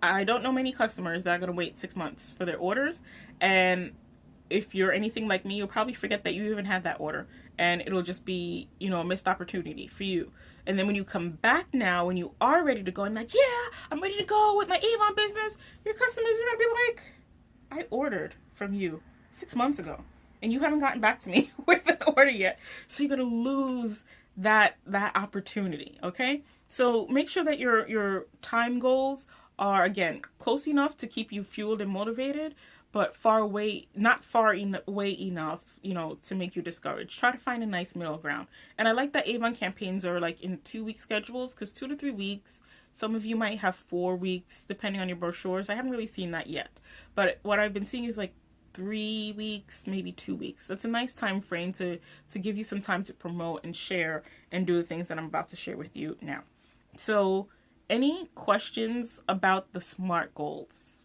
I don't know many customers that are going to wait 6 months for their orders, and if you're anything like me, you'll probably forget that you even had that order, and it'll just be, a missed opportunity for you. And then when you come back now, when you are ready to go, and like, yeah, I'm ready to go with my Avon business, your customers are going to be like, I ordered from you 6 months ago, and you haven't gotten back to me with an order yet. So you're going to lose that opportunity, okay? So make sure that your time goals are, again, close enough to keep you fueled and motivated, but not far away enough, to make you discouraged. Try to find a nice middle ground. And I like that Avon campaigns are like in 2-week schedules, because 2 to 3 weeks, some of you might have 4 weeks, depending on your brochures. I haven't really seen that yet. But what I've been seeing is like 3 weeks, maybe 2 weeks. That's a nice time frame to give you some time to promote and share and do the things that I'm about to share with you now. So, any questions about the SMART goals?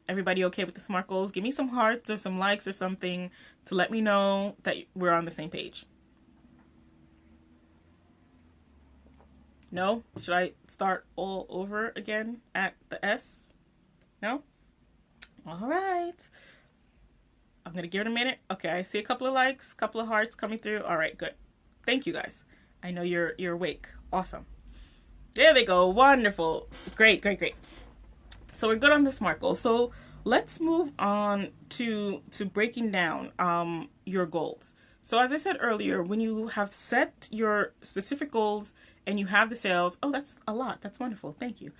Everybody okay with the SMART goals? Give me some hearts or some likes or something to let me know that we're on the same page. No? Should I start all over again at the S? No? All right. I'm going to give it a minute. Okay, I see a couple of likes, couple of hearts coming through. All right, good. Thank you guys. I know you're awake. Awesome. There they go. Wonderful. Great, great, great. So we're good on the SMART goals. So let's move on to breaking down your goals. So as I said earlier, when you have set your specific goals and you have the sales, oh, that's a lot. That's wonderful. Thank you.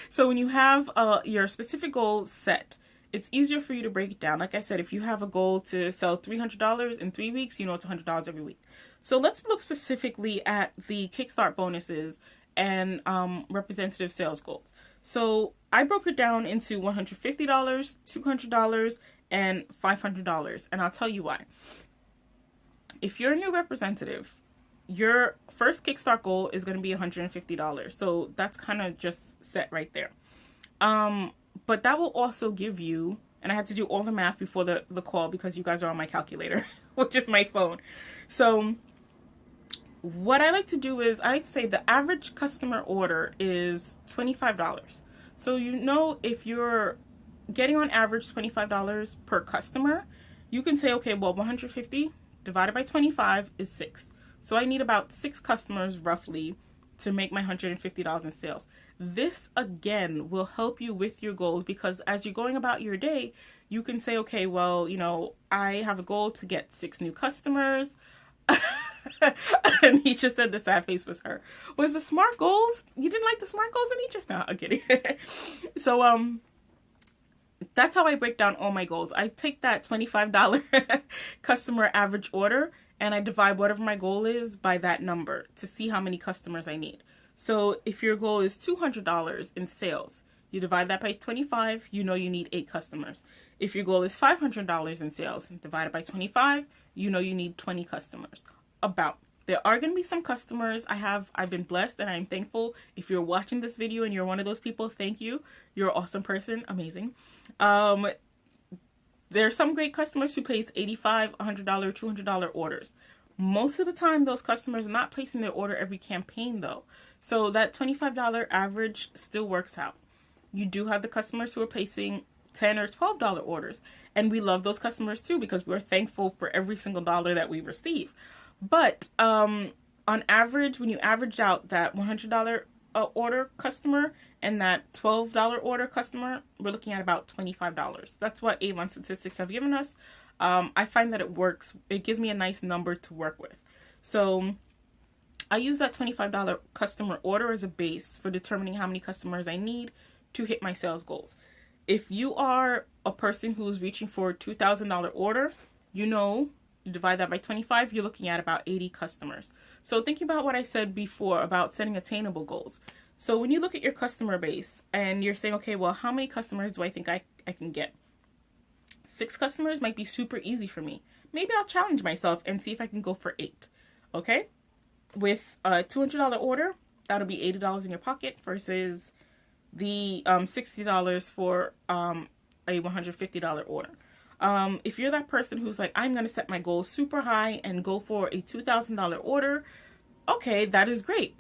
So when you have your specific goal set, it's easier for you to break it down. Like I said, if you have a goal to sell $300 in 3 weeks, you know it's $100 every week. So let's look specifically at the Kickstart bonuses and representative sales goals. So I broke it down into $150, $200, and $500. And I'll tell you why. If you're a new representative, your first Kickstart goal is going to be $150. So that's kind of just set right there. But that will also give you, and I had to do all the math before the call because you guys are on my calculator, which is my phone. So what I like to do is I like to say the average customer order is $25. So you know if you're getting on average $25 per customer, you can say, okay, well, 150 divided by 25 is 6. So I need about 6 customers roughly to make my $150 in sales. This again will help you with your goals because as you're going about your day, you can say, okay, well, you know, I have a goal to get 6 new customers. Anisha said the sad face was her. Was the SMART goals? You didn't like the SMART goals, Anisha? No, I'm kidding. So, that's how I break down all my goals. I take that $25 customer average order and I divide whatever my goal is by that number to see how many customers I need. So if your goal is $200 in sales, you divide that by 25, you know you need 8 customers. If your goal is $500 in sales, divided by 25, you know you need 20 customers. There are going to be some customers I've been blessed and I'm thankful. If you're watching this video and you're one of those people, thank you. You're an awesome person. Amazing. There are some great customers who place $85, $100, $200 orders. Most of the time, those customers are not placing their order every campaign though. So that $25 average still works out. You do have the customers who are placing $10 or $12 orders. And we love those customers too because we're thankful for every single dollar that we receive. But on average, when you average out that $100 order customer and that $12 order customer, we're looking at about $25. That's what Avon statistics have given us. I find that it works. It gives me a nice number to work with. So I use that $25 customer order as a base for determining how many customers I need to hit my sales goals. If you are a person who's reaching for a $2,000 order, you know, you divide that by 25, you're looking at about 80 customers. So thinking about what I said before about setting attainable goals. So when you look at your customer base and you're saying, okay, well, how many customers do I think I can get? 6 customers might be super easy for me. Maybe I'll challenge myself and see if I can go for 8. Okay? With a $200 order, that'll be $80 in your pocket versus the $60 for a $150 order. If you're that person who's like, I'm going to set my goals super high and go for a $2,000 order, okay, that is great.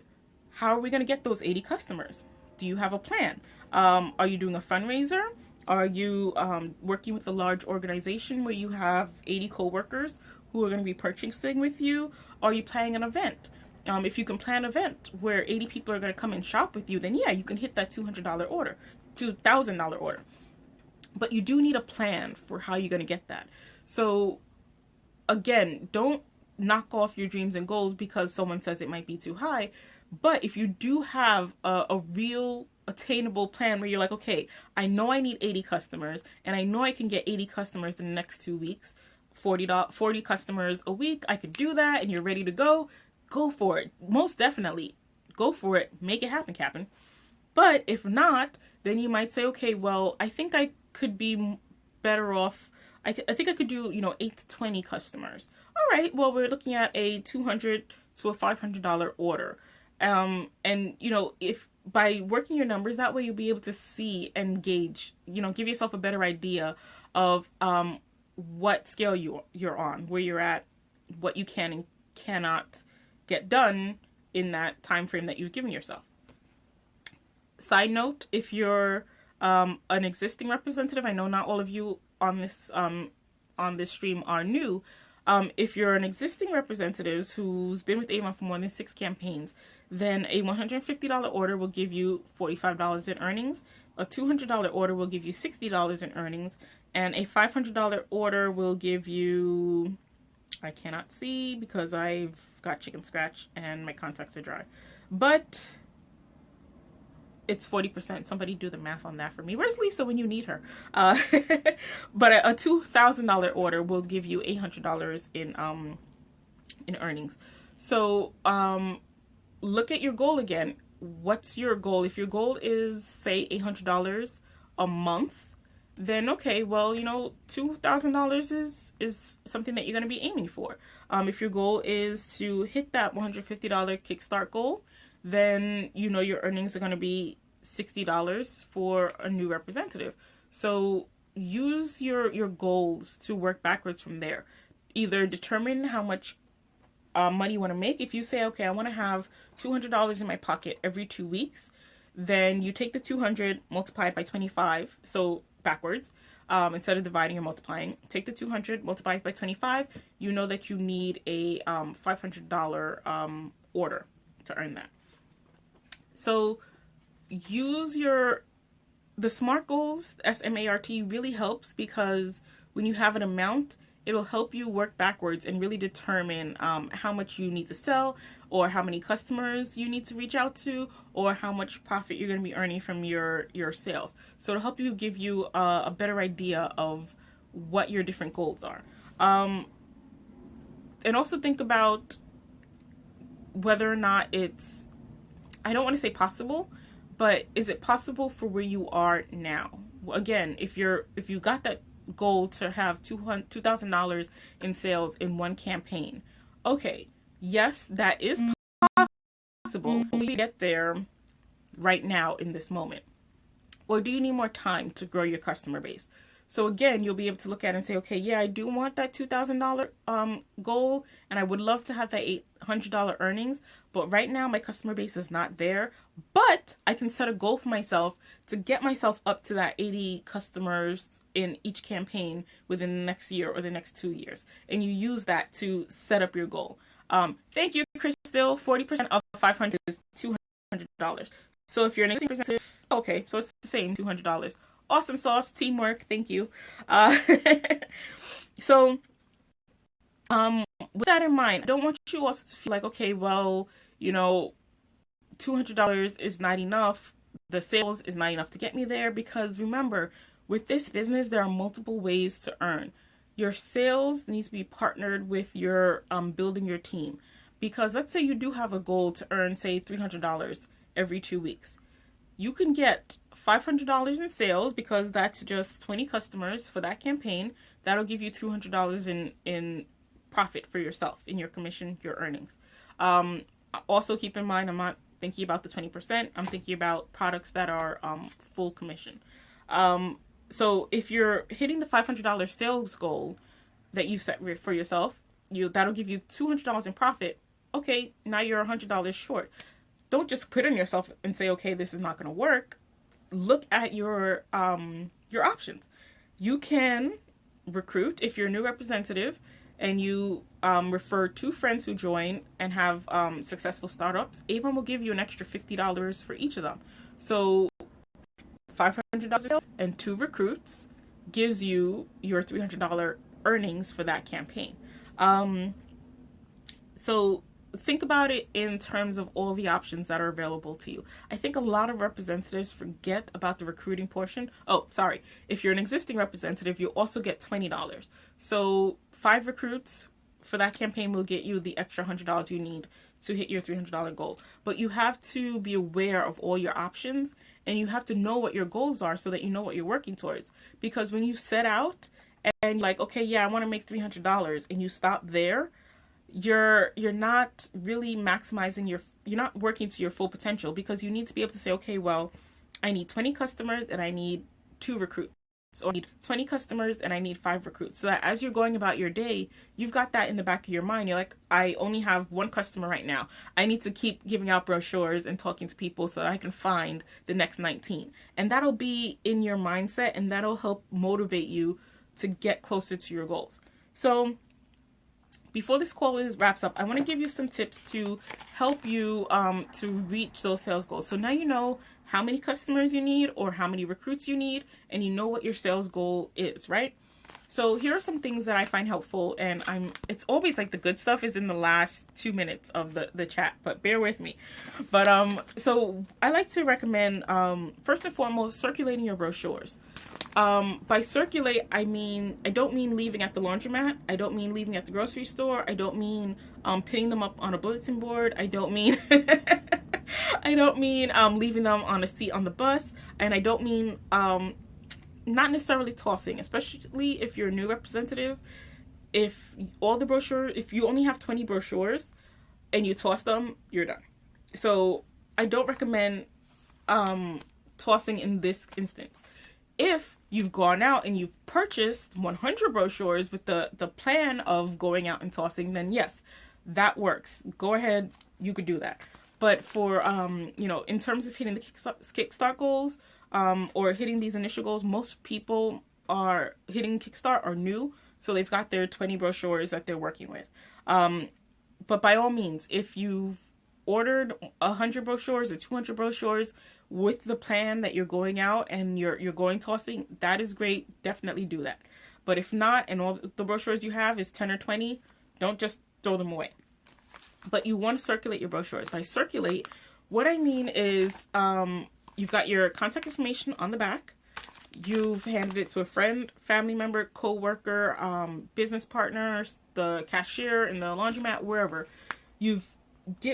How are we going to get those 80 customers? Do you have a plan? Are you doing a fundraiser? Are you working with a large organization where you have 80 co-workers who are going to be purchasing with you? Are you planning an event? If you can plan an event where 80 people are going to come and shop with you, then yeah, you can hit that $200 order, $2,000 order. But you do need a plan for how you're going to get that. So again, don't knock off your dreams and goals because someone says it might be too high. But if you do have a real attainable plan where you're like, okay, I know I need 80 customers and I know I can get 80 customers in the next 2 weeks, 40 customers a week, I could do that, and you're ready to go for it. Most definitely go for it. Make it happen, Captain. But if not, then you might say, okay, well, I think I could be better off. I think I could do, 8 to 20 customers. All right, well, we're looking at a $200 to a $500 order. And, if by working your numbers that way, you'll be able to see and gauge, give yourself a better idea of what scale you're on, where you're at, what you can and cannot get done in that time frame that you've given yourself. Side note, if you're an existing representative, I know not all of you on this stream are new. If you're an existing representative who's been with Avon for more than 6 campaigns, then a $150 order will give you $45 in earnings. A $200 order will give you $60 in earnings, and a $500 order will give you, I cannot see because I've got chicken scratch and my contacts are dry, but it's 40%. Somebody do the math on that for me. Where's Lisa when you need her? But a $2,000 order will give you $800 in earnings. So look at your goal again. What's your goal? If your goal is, say, $800 a month, then okay, well, $2,000 is something that you're going to be aiming for. If your goal is to hit that $150 kickstart goal, then your earnings are going to be $60 for a new representative. So use your goals to work backwards from there. Either determine how much money you want to make. If you say, okay, I want to have $200 in my pocket every 2 weeks, then you take the 200, multiply it by 25, so backwards, instead of dividing or multiplying. Take the 200, multiply it by 25. You know that you need a $500 order to earn that. So use the SMART goals, SMART, really helps, because when you have an amount, it'll help you work backwards and really determine how much you need to sell, or how many customers you need to reach out to, or how much profit you're going to be earning from your sales. So it'll help you give you a better idea of what your different goals are. And also think about whether or not it's, I don't want to say possible, but is it possible for where you are now? Again, if you got that goal to have $2,000 in sales in one campaign, okay, yes, that is possible. We get there right now in this moment. Or do you need more time to grow your customer base? So again, you'll be able to look at it and say, okay, yeah, I do want that $2,000 goal, and I would love to have that $800 earnings, but right now my customer base is not there. But I can set a goal for myself to get myself up to that 80 customers in each campaign within the next year or the next 2 years. And you use that to set up your goal. Thank you, Crystal. 40% of 500 is $200. So if you're an representative, okay, so it's the same, $200. Awesome sauce, teamwork, thank you. So with that in mind, I don't want you also to feel like, okay, well, $200 is not enough. The sales is not enough to get me there, because remember, with this business, there are multiple ways to earn. Your sales needs to be partnered with your building your team, because let's say you do have a goal to earn, say, $300 every 2 weeks. You can get $500 in sales, because that's just 20 customers for that campaign. That'll give you $200 in profit for yourself, in your commission, your earnings. Also keep in mind, I'm not thinking about the 20%. I'm thinking about products that are full commission. So if you're hitting the $500 sales goal that you set for yourself, that'll give you $200 in profit. Okay, now you're $100 short. Don't just quit on yourself and say, okay, this is not going to work. Look at your options. You can recruit if you're a new representative and you refer 2 friends who join and have successful startups. Avon will give you an extra $50 for each of them. So $500 and 2 recruits gives you your $300 earnings for that campaign. So think about it in terms of all the options that are available to you. I think a lot of representatives forget about the recruiting portion. Oh, sorry. If you're an existing representative, you also get $20. So 5 recruits for that campaign will get you the extra $100 you need to hit your $300 goal. But you have to be aware of all your options, and you have to know what your goals are so that you know what you're working towards. Because when you set out and like, okay, yeah, I want to make $300, and you stop there, you're not really maximizing you're not working to your full potential, because you need to be able to say, okay, well, I need 20 customers and I need 2 recruits, or I need 20 customers and I need 5 recruits. So that as you're going about your day, you've got that in the back of your mind. You're like, I only have 1 customer right now. I need to keep giving out brochures and talking to people so that I can find the next 19. And that'll be in your mindset, and that'll help motivate you to get closer to your goals. So before this call wraps up, I want to give you some tips to help you to reach those sales goals. So now you know how many customers you need or how many recruits you need, and you know what your sales goal is, right? So here are some things that I find helpful, and it's always like the good stuff is in the last 2 minutes of the chat, but bear with me. But so I like to recommend first and foremost circulating your brochures. By circulate, I don't mean leaving at the laundromat. I don't mean leaving at the grocery store. I don't mean pinning them up on a bulletin board. I don't mean leaving them on a seat on the bus. And I don't mean not necessarily tossing, especially if you're a new representative. If you only have 20 brochures and you toss them, you're done. So I don't recommend tossing in this instance. If you've gone out and you've purchased 100 brochures with the plan of going out and tossing, then yes, that works. Go ahead, you could do that. But for, in terms of hitting the Kickstart goals or hitting these initial goals, most people are hitting Kickstart are new, so they've got their 20 brochures that they're working with. But by all means, if you've ordered 100 brochures or 200 brochures with the plan that you're going out and you're going tossing, that is great. Definitely do that. But if not, and all the brochures you have is 10 or 20, don't just throw them away. But you want to circulate your brochures. By circulate, what I mean is you've got your contact information on the back. You've handed it to a friend, family member, co-worker, business partner, the cashier in the laundromat, wherever. You've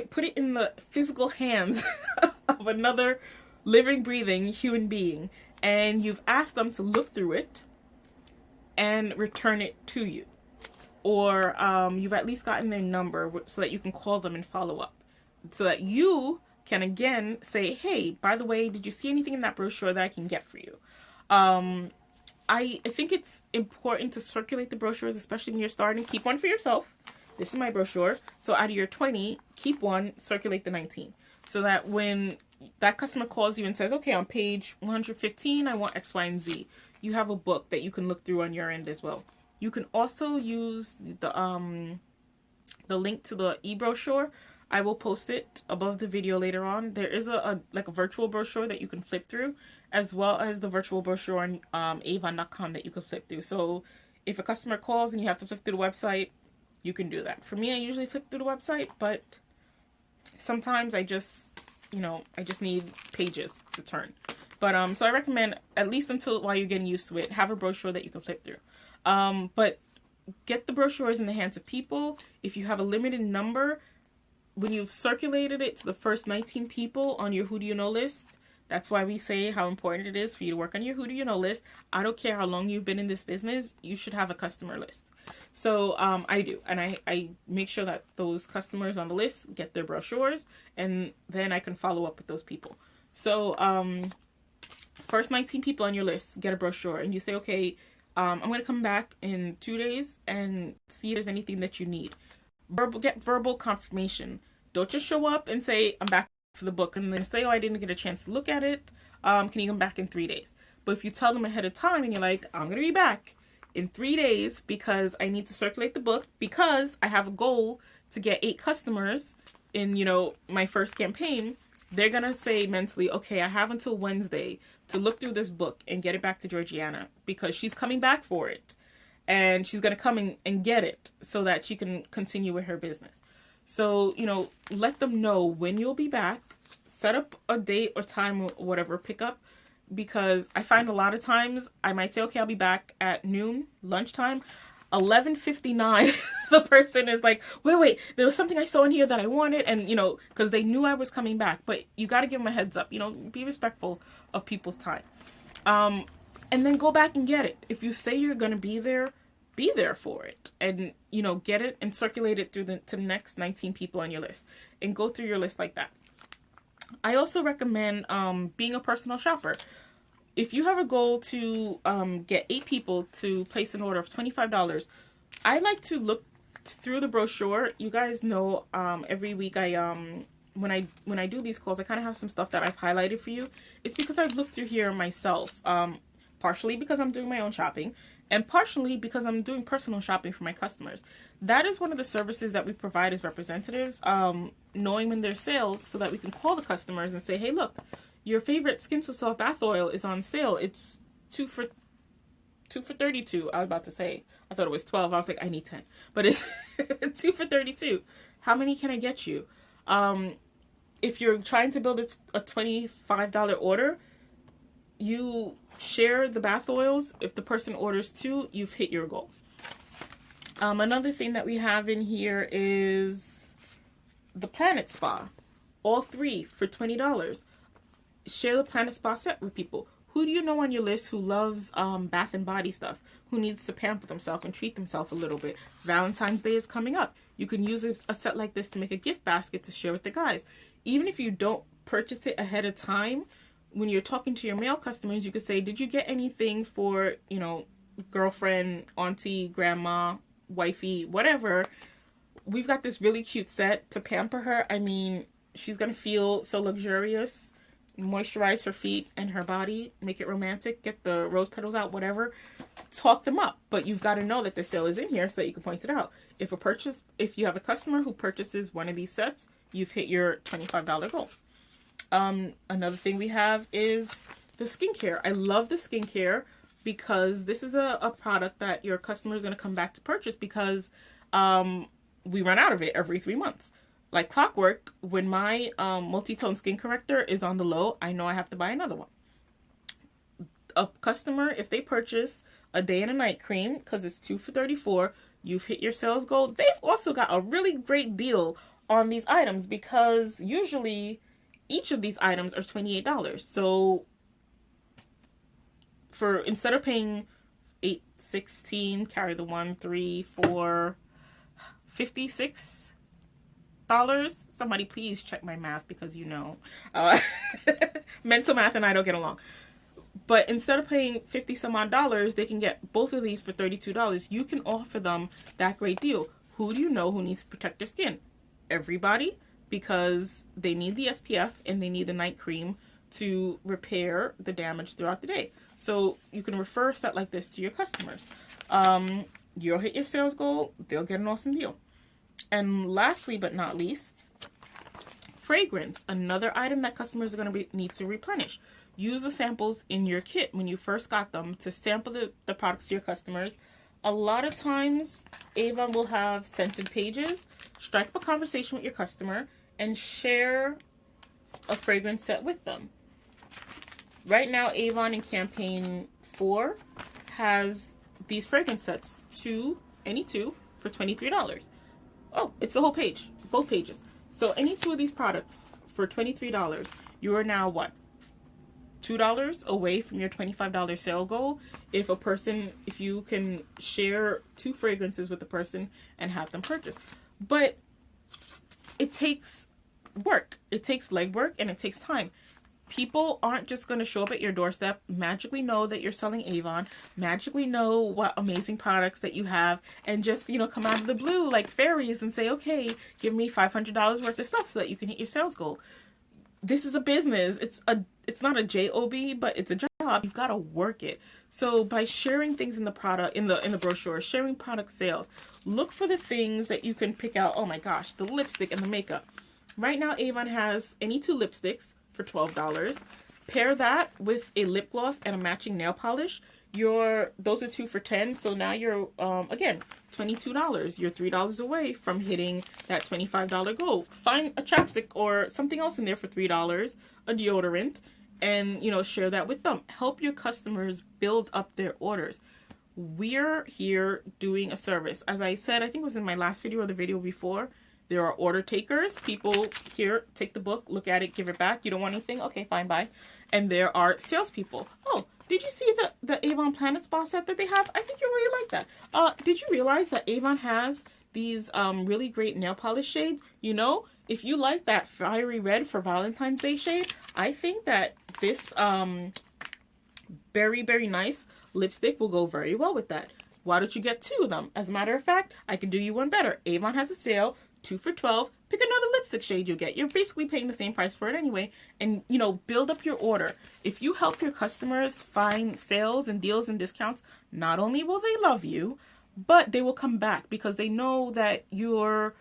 put it in the physical hands of another living, breathing human being, and you've asked them to look through it and return it to you. Or you've at least gotten their number so that you can call them and follow up. So that you can again say, hey, by the way, did you see anything in that brochure that I can get for you? I think it's important to circulate the brochures, especially when you're starting. Keep one for yourself. This is my brochure. So out of your 20, keep one, circulate the 19. So that when that customer calls you and says, okay, on page 115, I want X, Y, and Z, you have a book that you can look through on your end as well. You can also use the link to the e-brochure. I will post it above the video later on. There is a virtual brochure that you can flip through, as well as the virtual brochure on Avon.com that you can flip through. So if a customer calls and you have to flip through the website, you can do that. For me, I usually flip through the website, but sometimes I just need pages to turn. But so I recommend, at least while you're getting used to it, have a brochure that you can flip through. But get the brochures in the hands of people. If you have a limited number, when you've circulated it to the first 19 people on your Who Do You Know list, that's why we say how important it is for you to work on your Who Do You Know list. I don't care how long you've been in this business, you should have a customer list. So I do, and I make sure that those customers on the list get their brochures, and then I can follow up with those people. So first 19 people on your list get a brochure, and you say, okay, I'm going to come back in 2 days and see if there's anything that you need. Get verbal confirmation. Don't just show up and say, I'm back for the book, and then say, oh, I didn't get a chance to look at it. Can you come back in 3 days? But if you tell them ahead of time and you're like, I'm going to be back in 3 days because I need to circulate the book, because I have a goal to get 8 customers in, my first campaign, they're going to say mentally, okay, I have until Wednesday to look through this book and get it back to Georgiana, because she's coming back for it. And she's going to come and get it so that she can continue with her business. So, let them know when you'll be back. Set up a date or time or whatever, pick up. Because I find a lot of times I might say, okay, I'll be back at noon, lunchtime. 11:59, the person is like, wait, there was something I saw in here that I wanted, and because they knew I was coming back. But you got to give them a heads up. Be respectful of people's time. And then go back and get it. If you say you're gonna be there for it, and get it and circulate it to the next 19 people on your list, and go through your list like that. I also recommend being a personal shopper. If you have a goal to get 8 people to place an order of $25, I like to look through the brochure. You guys know every week when I do these calls, I kind of have some stuff that I've highlighted for you. It's because I've looked through here myself, partially because I'm doing my own shopping, and partially because I'm doing personal shopping for my customers. That is one of the services that we provide as representatives, knowing when there's sales so that we can call the customers and say, hey, look, your favorite Skin So Soft bath oil is on sale. It's 2 for 32. I was about to say, I thought it was 12. I was like, I need 10. But it's 2 for 32. How many can I get you? If you're trying to build a $25 order, you share the bath oils. If the person orders 2, you've hit your goal. Another thing that we have in here is the Planet Spa. All 3 for $20. Share the Planet Spa set with people. Who do you know on your list who loves bath and body stuff? Who needs to pamper themselves and treat themselves a little bit? Valentine's Day is coming up. You can use a set like this to make a gift basket to share with the guys. Even if you don't purchase it ahead of time, when you're talking to your male customers, you could say, did you get anything for, girlfriend, auntie, grandma, wifey, whatever? We've got this really cute set to pamper her. I mean, she's going to feel so luxurious. Moisturize her feet and her body, make it romantic, get the rose petals out, whatever. Talk them up. But you've got to know that the sale is in here so that you can point it out. If you have a customer who purchases one of these sets, you've hit your $25 goal. Another thing we have is the skincare. I love the skincare because this is a product that your customer is going to come back to purchase because we run out of it every 3 months. Like clockwork, when my multi-tone skin corrector is on the low, I know I have to buy another one. A customer, if they purchase a day and a night cream, because it's 2 for $34, you've hit your sales goal. They've also got a really great deal on these items because usually each of these items are $28. So instead of paying $8, $16, carry the 1, 3, 4, $56. Somebody please check my math because mental math and I don't get along. But instead of paying 50 some odd dollars, they can get both of these for $32. You can offer them that great deal. Who do you know who needs to protect their skin? Everybody, because they need the SPF and they need the night cream to repair the damage throughout the day. So you can refer a set like this to your customers. You'll hit your sales goal. They'll get an awesome deal. And lastly but not least, fragrance. Another item that customers are going to need to replenish. Use the samples in your kit when you first got them to sample the products to your customers. A lot of times, Avon will have scented pages. Strike up a conversation with your customer and share a fragrance set with them. Right now, Avon in campaign 4 has these fragrance sets, any two for $23. Oh, it's the whole page, both pages. So any 2 of these products for $23, you are now what? $2 away from your $25 sale goal if you can share 2 fragrances with the person and have them purchase. But it takes work. It takes legwork and it takes time. People aren't just going to show up at your doorstep, magically know that you're selling Avon, magically know what amazing products that you have, and just, come out of the blue like fairies and say, okay, give me $500 worth of stuff so that you can hit your sales goal. This is a business. It's not a job, but it's a job. You've got to work it. So by sharing things in the product, in the brochure, sharing product sales, look for the things that you can pick out. Oh my gosh, the lipstick and the makeup. Right now, Avon has any 2 lipsticks for $12. Pair that with a lip gloss and a matching nail polish. Those are 2 for $10. So now you're again $22. You're $3 away from hitting that $25 goal. Find a chapstick or something else in there for $3, a deodorant, and share that with them. Help your customers build up their orders. we're here doing a service. As I said, I think it was in my last video or the video before, there are order takers. People here, take the book, look at it, give it back. You don't want anything? Okay, fine, bye. And there are salespeople. Oh, did you see the Avon Planet Spa set that they have? I think you'll really like that. Did you realize that Avon has these really great nail polish shades? You know, if you like that fiery red for Valentine's Day shade, I think that this very, very nice lipstick will go very well with that. Why don't you get 2 of them? As a matter of fact, I can do you one better. Avon has a sale, 2 for $12. Pick another lipstick shade you'll get. You're basically paying the same price for it anyway. And, you know, build up your order. If you help your customers find sales and deals and discounts, not only will they love you, but they will come back because they know that you're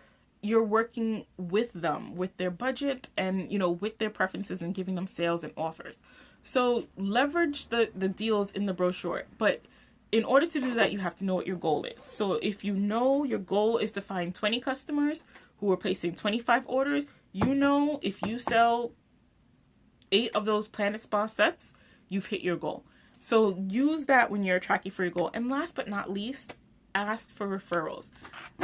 working with them, with their budget and, you know, with their preferences and giving them sales and offers. So leverage the deals in the brochure. But in order to do that, you have to know what your goal is. So if you know your goal is to find 20 customers who are placing 25 orders, you know if you sell 8 of those Planet Spa sets, you've hit your goal. So use that when you're tracking for your goal. And last but not least, ask for referrals.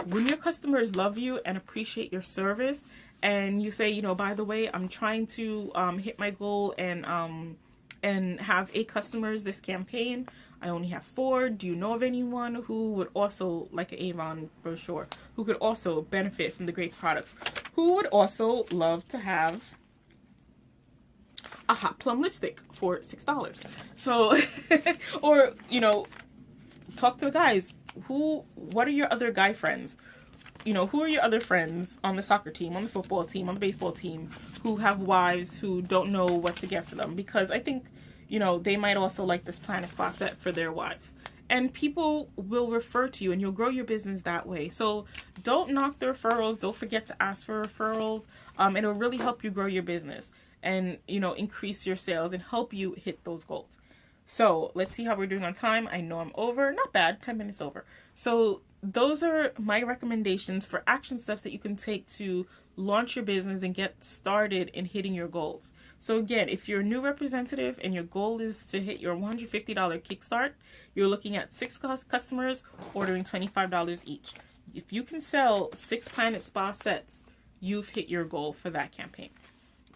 When your customers love you and appreciate your service, and you say, you know, by the way, I'm trying to hit my goal and have 8 customers this campaign. I only have 4. Do you know of anyone who would also like an Avon brochure, who could also benefit from the great products, who would also love to have a hot plum lipstick for $6? So, or, you know, talk to the guys. What are your other guy friends? You know, who are your other friends on the soccer team, on the football team, on the baseball team, who have wives who don't know what to get for them? Because I think, you know, they might also like this Planet Spa set for their wives. And people will refer to you and you'll grow your business that way. So don't knock the referrals. Don't forget to ask for referrals. It'll really help you grow your business and, you know, increase your sales and help you hit those goals. So let's see how we're doing on time. I know I'm over. Not bad. 10 minutes over. So those are my recommendations for action steps that you can take to launch your business and get started in hitting your goals. So again, if you're a new representative and your goal is to hit your $150 kickstart, you're looking at 6 customers ordering $25 each. If you can sell 6 Planet Spa sets, you've hit your goal for that campaign.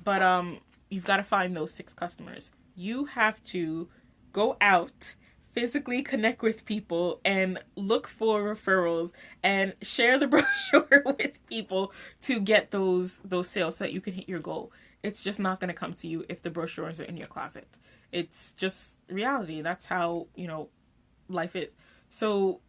But you've got to find those 6 customers. You have to go out, physically connect with people and look for referrals and share the brochure with people to get those sales so that you can hit your goal. It's just not going to come to you if the brochures are in your closet. It's just reality. That's how, you know, life is. So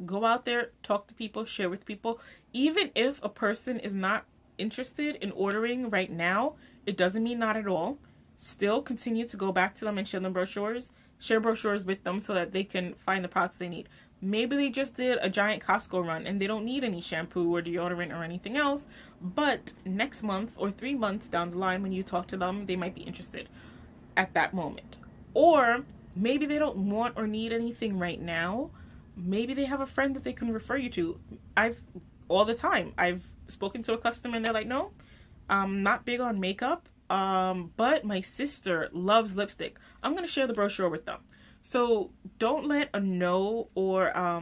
go out there, talk to people, share with people. Even if a person is not interested in ordering right now, it doesn't mean not at all. Still continue to go back to them and share them brochures. Share brochures with them so that they can find the products they need. Maybe they just did a giant Costco run and they don't need any shampoo or deodorant or anything else. But next month or 3 months down the line when you talk to them, they might be interested at that moment. Or maybe they don't want or need anything right now. Maybe they have a friend that they can refer you to. All the time, I've spoken to a customer and they're like, no, I'm not big on makeup. But my sister loves lipstick. I'm going to share the brochure with them. So don't let a no or a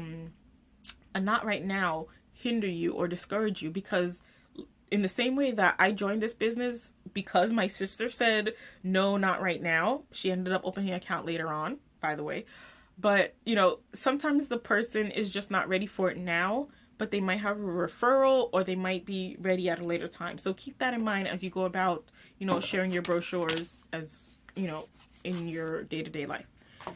not right now hinder you or discourage you, because in the same way that I joined this business because my sister said no, not right now. She ended up opening an account later on, by the way. But, you know, sometimes the person is just not ready for it now, but they might have a referral or they might be ready at a later time. So keep that in mind as you go about, you know, sharing your brochures as, you know, in your day-to-day life.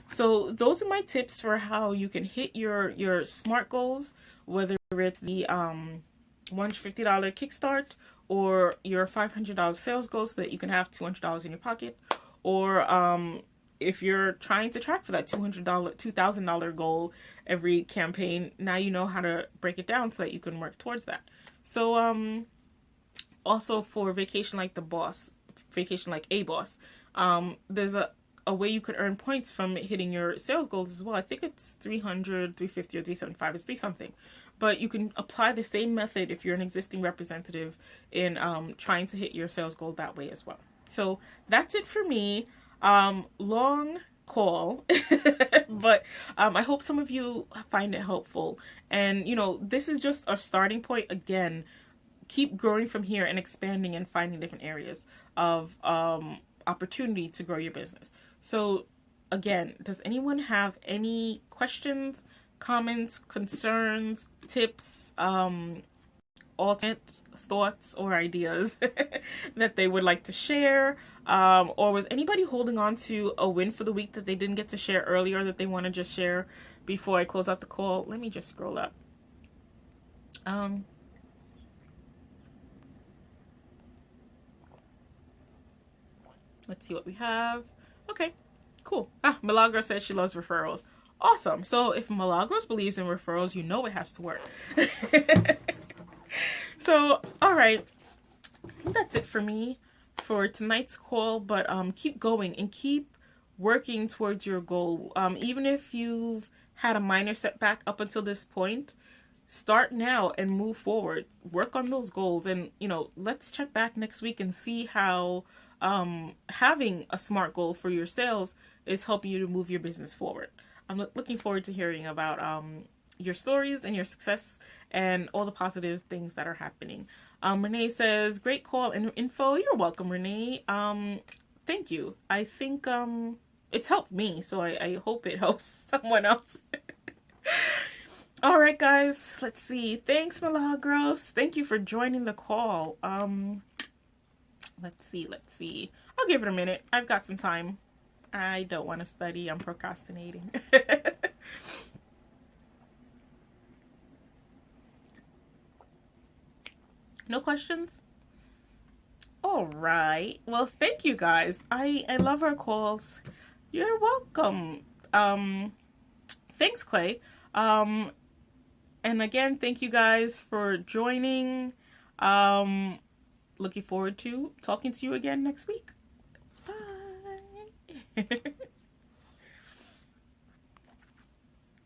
So those are my tips for how you can hit your SMART goals, whether it's the $150 kickstart or your $500 sales goal so that you can have $200 in your pocket, or if you're trying to track for that $2,000 goal every campaign, now you know how to break it down so that you can work towards that. So also for Vacation Like a Boss, there's a way you could earn points from hitting your sales goals as well. I think it's 300, 350, or 375. It's 3 something. But you can apply the same method if you're an existing representative in trying to hit your sales goal that way as well. So that's it for me. Long call, but I hope some of you find it helpful. And, this is just a starting point. Again, keep growing from here and expanding and finding different areas of opportunity to grow your business. So, again, does anyone have any questions, comments, concerns, tips, alternate thoughts or ideas that they would like to share? Or was anybody holding on to a win for the week that they didn't get to share earlier that they want to just share before I close out the call? Let me just scroll up. Let's see what we have. Okay, cool. Milagros says she loves referrals. Awesome. So if Milagros believes in referrals, you know it has to work. So, all right. I think that's it for me for tonight's call, but keep going and keep working towards your goal. Even if you've had a minor setback up until this point, start now and move forward. Work on those goals, and let's check back next week and see how having a SMART goal for your sales is helping you to move your business forward. I'm looking forward to hearing about your stories and your success and all the positive things that are happening. Renee says, great call and info. You're welcome, Renee. Thank you. I think it's helped me, so I hope it helps someone else. All right, guys, let's see. Thanks, Milagros. Thank you for joining the call. Let's see. I'll give it a minute. I've got some time. I don't want to study. I'm procrastinating. No questions? All right. Well, thank you guys. I love our calls. You're welcome. Thanks, Clay. And again, thank you guys for joining. Looking forward to talking to you again next week. Bye.